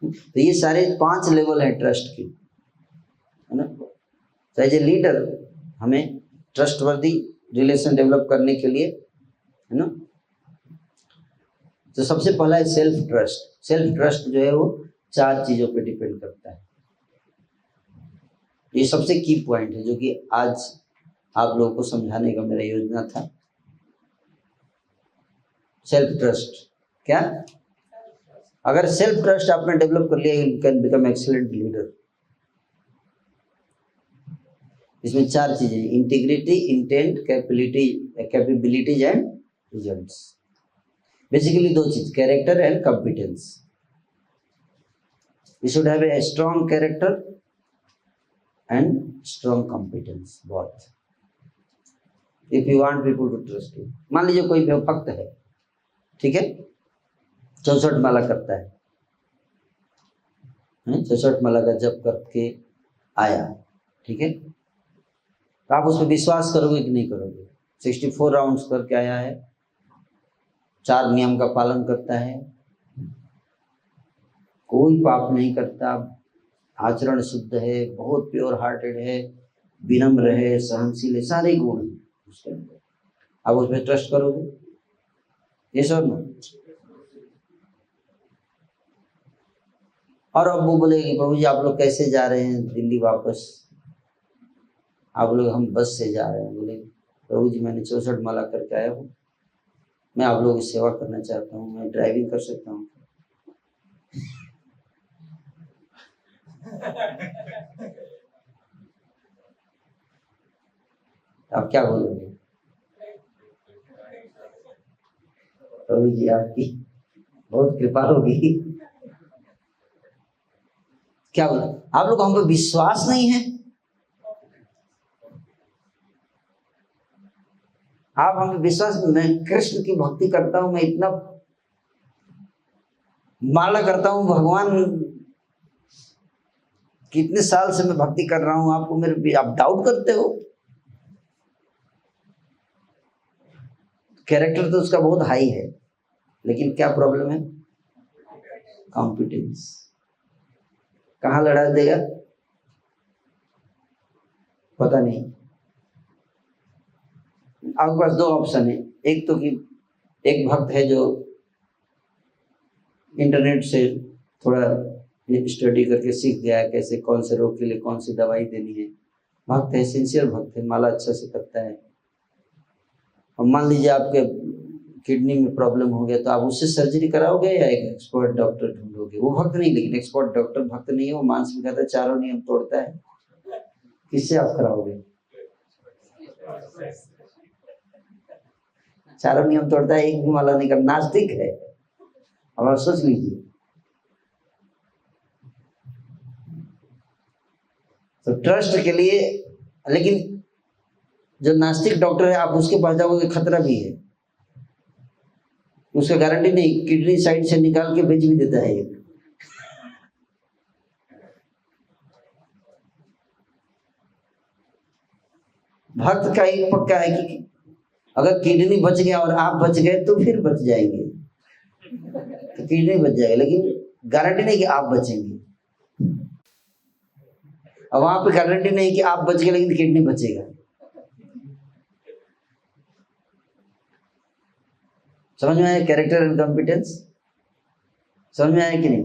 तो ये सारे 5 लेवल है ट्रस्ट की, है ना? तो एज ए लीडर हमें ट्रस्टवर्दी रिलेशन डेवलप करने के लिए, है ना, तो सबसे पहला है सेल्फ ट्रस्ट। सेल्फ ट्रस्ट जो है वो 4 चीजों पे डिपेंड करता है। ये सबसे की पॉइंट है जो कि आज आप लोगों को समझाने का मेरा योजना था। सेल्फ ट्रस्ट क्या? अगर सेल्फ ट्रस्ट आपने डेवलप कर लिया, you can become excellent leader. इसमें 4 चीजें, integrity, intent, capabilities and results. Basically 2 चीज, character and competence. You should have a strong character and strong competence both, if you want people to trust you. मान लीजिए कोई भक्त है, ठीक है, 64 माला करता है, 64 माला का जप करके आया, ठीक है, तो आप उस पर विश्वास करोगे कि नहीं करोगे? 64 राउंड्स करके आया है, 4 नियम का पालन करता है, कोई पाप नहीं करता, आचरण शुद्ध है, बहुत प्योर हार्टेड है, विनम्र है, सहनशील है, सारे गुण हैं उसके अंदर, आप उस पर ट्रस्ट करोगे? यस और नो? और अब वो बोलेगी कि प्रभु जी आप लोग कैसे जा रहे हैं दिल्ली वापस? आप लोग, हम बस से जा रहे हैं। बोले प्रभु जी मैंने 64 माला करके आया हूँ, मैं आप लोगों की सेवा करना चाहता हूँ, मैं ड्राइविंग कर सकता हूँ? आप क्या बोलोगे? प्रभु जी आपकी बहुत कृपा होगी। क्या बोला? आप लोग हम पे विश्वास नहीं है? आप हम पे विश्वास, मैं कृष्ण की भक्ति करता हूं, मैं इतना माला करता हूं, भगवान कितने साल से मैं भक्ति कर रहा हूं, आपको मेरे, आप डाउट करते हो? कैरेक्टर तो उसका बहुत हाई है, लेकिन क्या प्रॉब्लम है? कॉम्पिटेंस। कहाँ लड़ा देगा पता नहीं। आपके पास 2 ऑप्शन है, एक तो कि एक भक्त है जो इंटरनेट से थोड़ा स्टडी करके सीख गया है कैसे, कौन से रोग के लिए कौन सी दवाई देनी है, भक्त है, सिंसियर भक्त है, माला अच्छा से करता है। और मान लीजिए आपके किडनी में प्रॉब्लम हो गया, तो आप उससे सर्जरी कराओगे या एक एक्सपर्ट डॉक्टर ढूंढोगे? वो भक्त नहीं, लेकिन एक्सपर्ट डॉक्टर भक्त नहीं है, वो मांस में खाता है, 4 नियम तोड़ता है, किससे आप कराओगे? 4 नियम तोड़ता है, एक भी माला नहीं कर, नास्तिक है। अब आप सोच लीजिए। तो ट्रस्ट के लिए, लेकिन जो नास्तिक डॉक्टर है आप उसके पास जाओगे, खतरा भी है, उसका गारंटी नहीं, किडनी साइड से निकाल के बेच भी देता है। भक्त का एक पक्का है कि अगर किडनी बच गया और आप बच गए तो फिर बच जाएंगे, तो किडनी बच जाएगा, लेकिन गारंटी नहीं कि आप बचेंगे, और वहां पे गारंटी नहीं कि आप बच गए लेकिन किडनी बचेगा। समझ में आया कैरेक्टर एंड कॉम्पिटेंस? समझ में आया कि नहीं?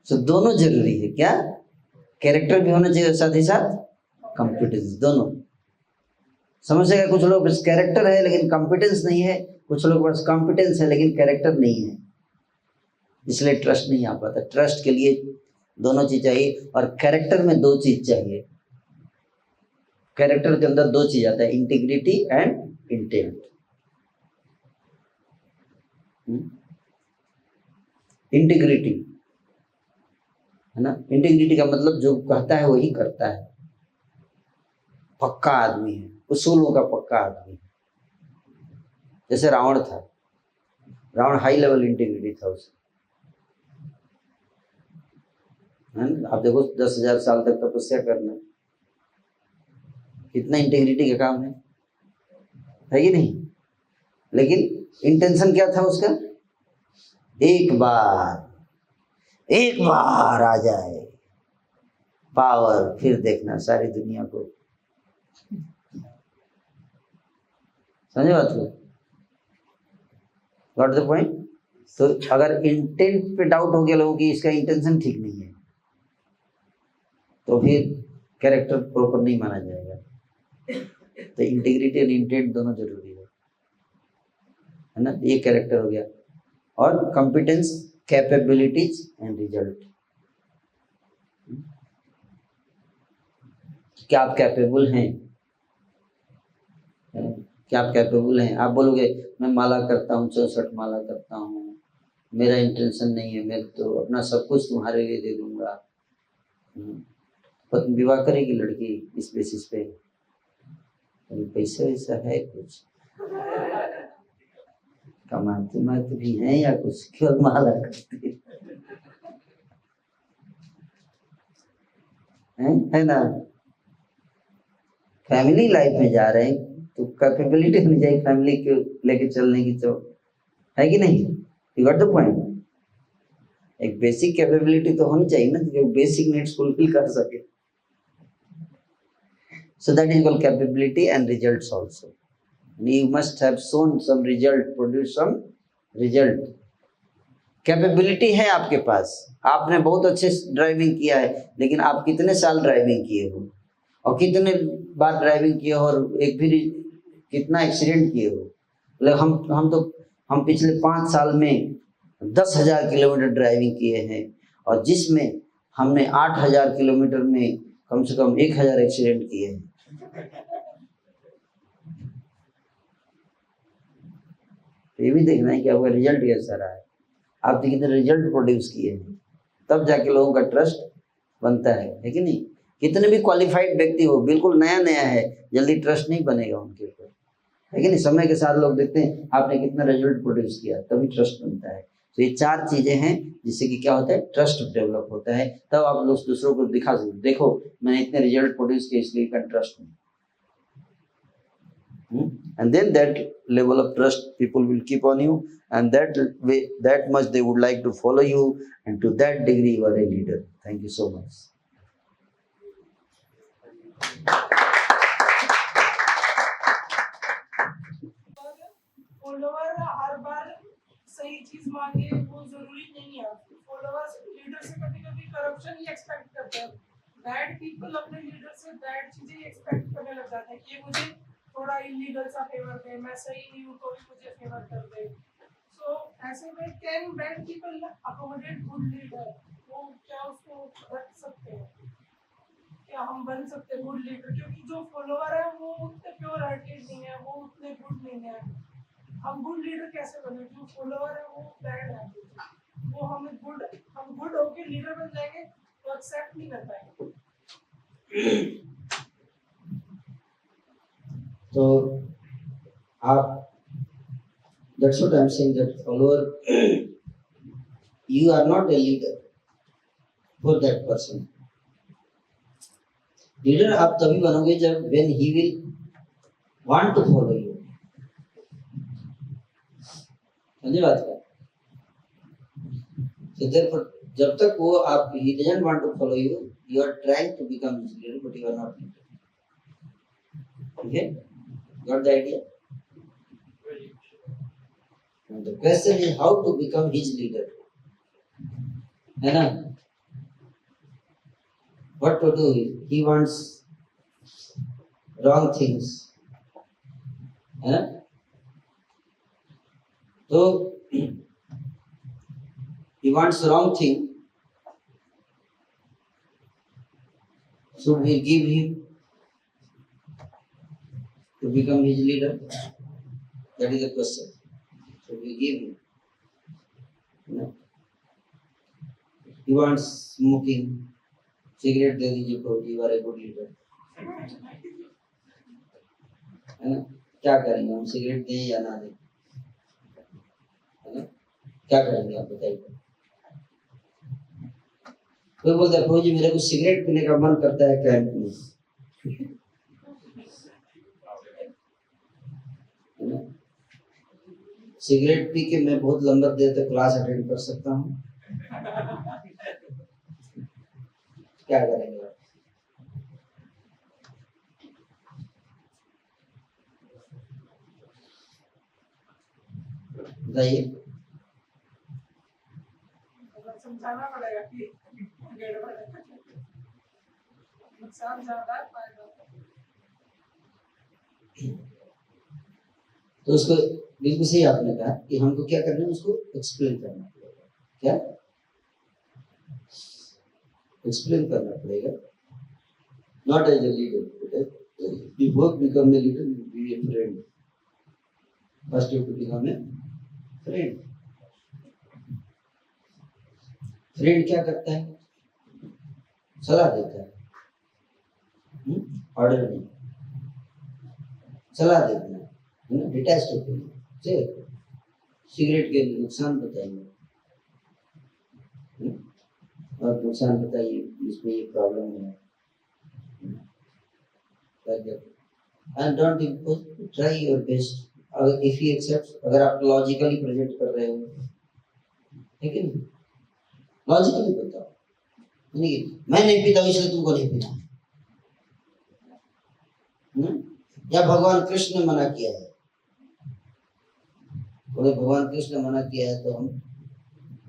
तो दोनों जरूरी है। क्या? कैरेक्टर भी होना चाहिए, साथ ही साथ कॉम्पिटेंस, दोनों। समझेगा? कुछ लोग बस कैरेक्टर है लेकिन कॉम्पिटेंस नहीं है, कुछ लोग बस कॉम्पिटेंस है लेकिन कैरेक्टर नहीं है, इसलिए ट्रस्ट नहीं आ पाता। ट्रस्ट के लिए दोनों चीज चाहिए, और कैरेक्टर में दो चीज चाहिए। कैरेक्टर के अंदर दो चीज आता है, इंटीग्रिटी एंड इंटेंट। इंटीग्रिटी है ना, इंटीग्रिटी का मतलब जो कहता है वही करता है, पक्का आदमी है, उसूलों का पक्का आदमी है। जैसे रावण था, रावण हाई लेवल इंटीग्रिटी था उसका, है ना। आप देखो 10,000 साल तक तपस्या करना कितना इंटीग्रिटी का काम है कि नहीं? लेकिन इंटेंशन क्या था उसका? एक बार आ जाए पावर, फिर देखना सारी दुनिया को। समझे बात को? Got the point? तो अगर इंटेंट पे डाउट हो गया लोगों की, इसका इंटेंशन ठीक नहीं है, तो फिर कैरेक्टर प्रॉपर नहीं माना जाएगा। तो इंटीग्रिटी और इंटेंट दोनों जरूरी है ना। ये कैरेक्टर हो गया। और कॉम्पिटेंस, कैपेबिलिटीज एंड रिजल्ट। क्या आप कैपेबल हैं? क्या आप कैपेबल हैं? आप बोलोगे मैं माला करता हूँ, 64 माला करता हूँ, मेरा इंटेंशन नहीं है, मैं तो अपना सब कुछ तुम्हारे लिए दे दूंगा। पर विवाह करेगी लड़की इस बेसिस पे, पैसा वैसा है कुछ, कमाते माते भी हैं या कुछ, क्यों माला करते है ना। फैमिली लाइफ में जा रहे हैं तो कैपेबिलिटी होनी चाहिए फैमिली को लेके चलने की, तो है कि नहीं? You got the point? एक बेसिक कैपेबिलिटी तो होनी चाहिए ना, जो बेसिक नीड्स फुलफिल कर सके। So that is called capability and results also. You must have shown some result, produce some result. Capability है आपके पास, आपने बहुत अच्छे ड्राइविंग किया है, लेकिन आप कितने साल ड्राइविंग किए हो, और कितने बार ड्राइविंग किए हो, और एक भी कितना एक्सीडेंट किए हो। मतलब हम पिछले 5 साल में 10,000 किलोमीटर ड्राइविंग किए हैं, और जिसमें हमने 8,000 किलोमीटर में कम से कम 1,000 एक्सीडेंट किए हैं। ये भी देखना है कि आपका रिजल्ट कैसा रहा है, आपने कितने रिजल्ट प्रोड्यूस किए हैं, तब जाके लोगों का ट्रस्ट बनता है कि नहीं? कितने भी क्वालिफाइड व्यक्ति हो, बिल्कुल नया नया है, जल्दी ट्रस्ट नहीं बनेगा उनके ऊपर, है कि नहीं? समय के साथ लोग देखते हैं आपने कितना रिजल्ट प्रोड्यूस किया, तभी ट्रस्ट बनता है। तो ये 4 चीजें हैं जिससे कि क्या होता है, ट्रस्ट डेवलप होता है। तब आप लोग दूसरों को दिखा सकते, देखो मैंने इतने रिजल्ट प्रोड्यूस किए, इसलिए का ट्रस्ट है। And then that level of trust people will keep on you, and that way, that much they would like to follow you, and to that degree you are a leader. Thank you so much. Follower हर बार सही चीज मांगे वो जरूरी नहीं है। Followers leader से कभी कभी करप्शन ही एक्सपेक्ट करते हैं। बैड पीपल अपने लीडर से बैड चीजें एक्सपेक्ट करने लग जाते हैं कि मुझे थोड़ा इलीगल सा फेवर दे, मैं सही नहीं हूँ तो भी मुझे फेवर कर दे। सो ऐसे में can bad people accommodate good leader? वो क्या उसको रख सकते हैं? क्या हम बन सकते हैं गुड लीडर? क्योंकि जो फॉलोवर है वो उतने प्योर हार्टेड नहीं है, वो उतने गुड नहीं है। हम गुड लीडर कैसे बने? जो फॉलोवर है वो बैड है, वो हम गुड होके लीडर बन जाएंगे तो एक्सेप्ट नहीं कर पाएंगे। तो आप, that's what I'm saying, that follower, you are not a leader for that person. Leader आप तभी बनोगे जब when he will want to follow you. समझे बात का? So therefore, जब तक वो आप he doesn't want to follow you, you are trying to become his leader, but you are not leader. Okay, got the idea? And the question is how to become his leader. है ना? What to do? He wants wrong things. है ना? तो he wants wrong thing. Should we give him to become his leader? That is the question. Should we give him? No. He wants smoking. Cigarette दे दीजिए तो you are a good leader. है ना? क्या करेंगे हम, सिगरेट दें या ना दें? है ना? क्या करेंगे आप बताइए? कोई बोलता है प्रभु जी मेरे को सिगरेट पीने का मन करता है कैंप में, है ना? सिगरेट पी के मैं बहुत लंबा देर तक क्लास अटेंड कर सकता हूँ। क्या करेंगे आप? बताइए। मतलब समझाना पड़ेगा कि गड़बड़ है, नुकसान ज्यादा है, फायदा तो उसको बिल्कुल सही आपने कहा कि हमको क्या करना है, उसको एक्सप्लेन करना पड़ेगा। क्या एक्सप्लेन करना पड़ेगा? Not as a leader, before become a leader be a friend. First you to become a friend. Friend क्या करता है? सलाह देता है, ऑर्डर नहीं, सलाह देता है ना, डिटैच्ड होते हैं। सिगरेट के नुकसान बताइए, और नुकसान बताइए, इसमें ये प्रॉब्लम है, and don't impose, try your best. अगर इफ ही एक्सेप्ट, अगर आप लॉजिकली प्रेजेंट कर रहे हो, ठीक है, लॉजिकली बताओ, नहीं मैं नहीं पीता इसलिए तुमको नहीं पीना, या भगवान कृष्ण ने मना किया है, बोले भगवान कृष्ण ने मना किया है तो हम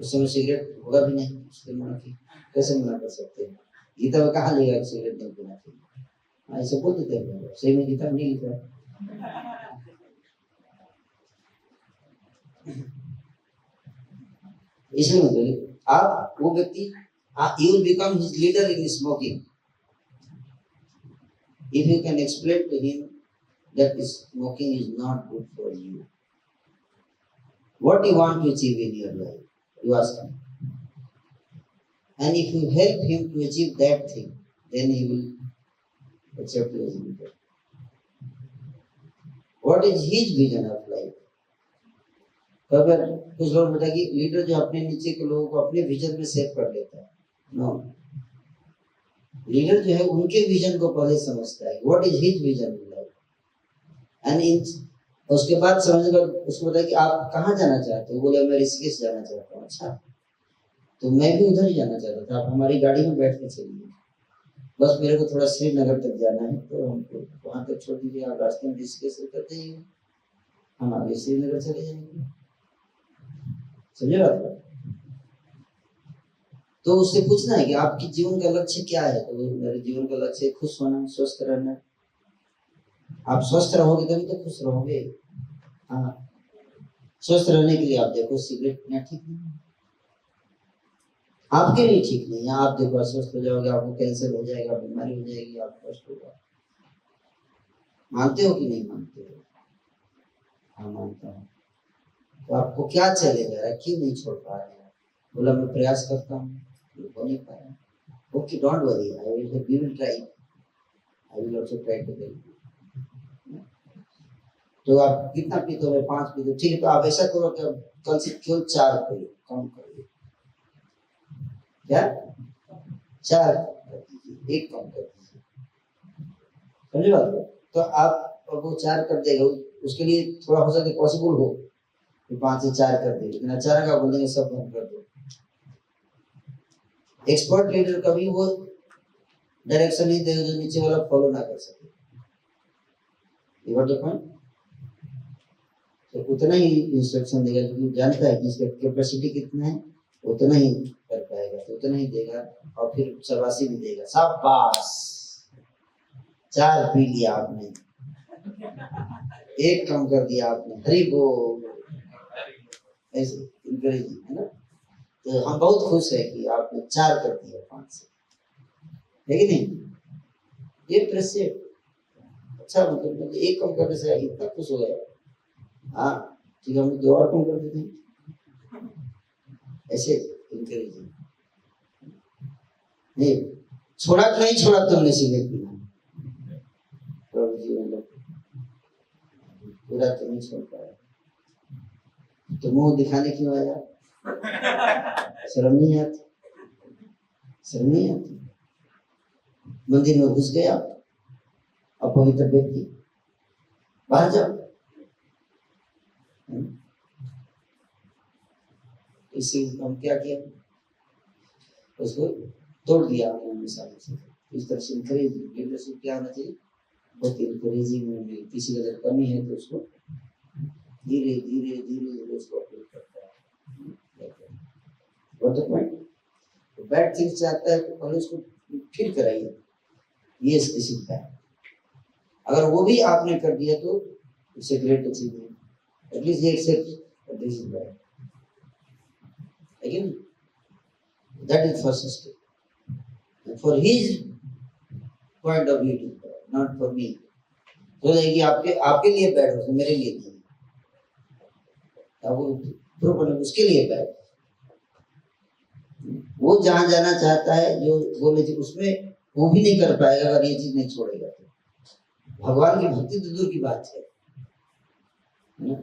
उस समय सिगरेट होगा भी नहीं, इसलिए मना किया। कैसे मना कर सकते हैं? गीता में कहाँ लिखा सिगरेट नहीं पीना चाहिए? ऐसे बोल देते हैं, सही में गीता में नहीं लिखा। इसलिए मतलब आप वो व्यक्ति, you will become his leader in smoking if you can explain to him that smoking is not good for you. What you want to achieve in your life, you ask him, and if you help him to achieve that thing, then he will accept you as a leader. What is his vision of life? अगर कुछ लोग बताए कि leader जो अपने नीचे के लोगों को अपने विजन में सेट कर लेता है, नो, लीडर जो है उनके विजन को पहले समझता है, what is his vision in life, and in उसके बाद समझकर उसको बताया कि आप कहाँ जाना चाहते हो? बोले मैं ऋषिकेश जाना चाहता हूँ। अच्छा, तो मैं भी उधर ही जाना चाहता था, आप हमारी गाड़ी में बैठ के चलिए, बस मेरे को थोड़ा श्रीनगर तक जाना है, तो हमको वहां तक छोड़ दीजिए, आप रास्ते में ऋषिकेश उतर जाइए, हम आगे श्रीनगर चले जाएंगे। समझे बात? तो उससे पूछना है कि आपकी जीवन का लक्ष्य क्या है? तो मेरे जीवन का लक्ष्य खुश होना, स्वस्थ रहना। आप स्वस्थ रहोगे तभी तो खुश रहोगे। हाँ, स्वस्थ रहने के लिए आप देखो सिगरेट पीना ठीक नहीं है, आपके लिए ठीक नहीं है। आप देखो अस्वस्थ हो जाओगे, आपको कैंसर हो जाएगा, बीमारी हो जाएगी, आप कष्ट होगा। मानते हो कि नहीं मानते हो? हाँ मानता हूँ। तो आपको क्या चलेगा, क्यों नहीं छोड़ पा रहे? बोला मैं प्रयास करता हूँ, हो नहीं पा रहा। Okay, don't worry, we will try, I will also try to help. तो आप कितना पीते हो? 5 पीते हो, ठीक है, तो आप ऐसा करो कि कल से केवल 4 पिए, कम करिए। क्या 4 कर दीजिए, 1 कम कर दीजिए। समझे बात को? तो आप वो 4 कर देगा, उसके लिए थोड़ा हो सके पॉसिबल हो 5 से 4 कर दे, लेकिन अचानक आप बोलेंगे सब बंद कर दो, एक्सपर्ट लीडर कभी वो डायरेक्शन नहीं देगा जो नीचे वाला फॉलो ना कर सके। You got the point? तो उतना ही इंस्ट्रक्शन देगा क्योंकि जानता है कि इसका कैपेसिटी कितना है, उतना ही कर पाएगा, तो उतना ही देगा और फिर शाबाशी भी देगा, शाबाश 4 पी लिया आपने, 1 कम कर दिया आपने, हरी बोल, ऐसे इनकरेजिंग है ना। तो हम बहुत खुश है कि आपने 4 कर दिया 5 से, है कि नहीं? ये प्रेसिएट अच्छा, मतलब 1 कम करने से इतना खुश हो गया। हाँ ठीक है, हम 2 और कम कर देते हैं, ऐसे इनकरेजिंग नहीं। छोड़ा तो नहीं छोड़ा तुमने सिगरेट पीना, प्रभु जी मतलब पूरा तो नहीं छोड़ पाया, तो मुंह दिखाने क्यों आया? शर्म नहीं आती? शर्म नहीं आती? मंदिर में घुस गया अपवित्र व्यक्ति, बाहर जाओ। इससे हम क्या किया, उसको तोड़ दिया अपने मिसाल से। इस तरह से इंकरेजिंग लीडरशिप क्या होना चाहिए, बहुत इंकरेजिंग में, किसी का अगर कमी है तो उसको धीरे धीरे धीरे धीरे उसको अपडेट करता है। बैड थिंग्स चाहता है तो पहले उसको फिर कराइए, ये दिस इज बैड। अगर वो भी आपने कर दिया तो it's a great achievement, at least ये एक्सेप्ट दिस इज बैड, लेकिन that is first step for his point of view, not for me. तो कि आपके लिए बैड हो, मेरे लिए नहीं, वो प्रूव उसके लिए बैड। वो जहां जाना चाहता है, जो बोले थे उसमें वो भी नहीं कर पाएगा अगर ये चीज नहीं छोड़ेगा तो। भगवान की भक्ति तो दूर की बात है ना?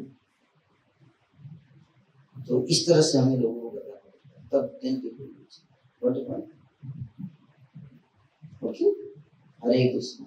तो इस तरह से हमें लोगों को बताना पड़ता है, तब दिन की ओके। हरे कृष्ण।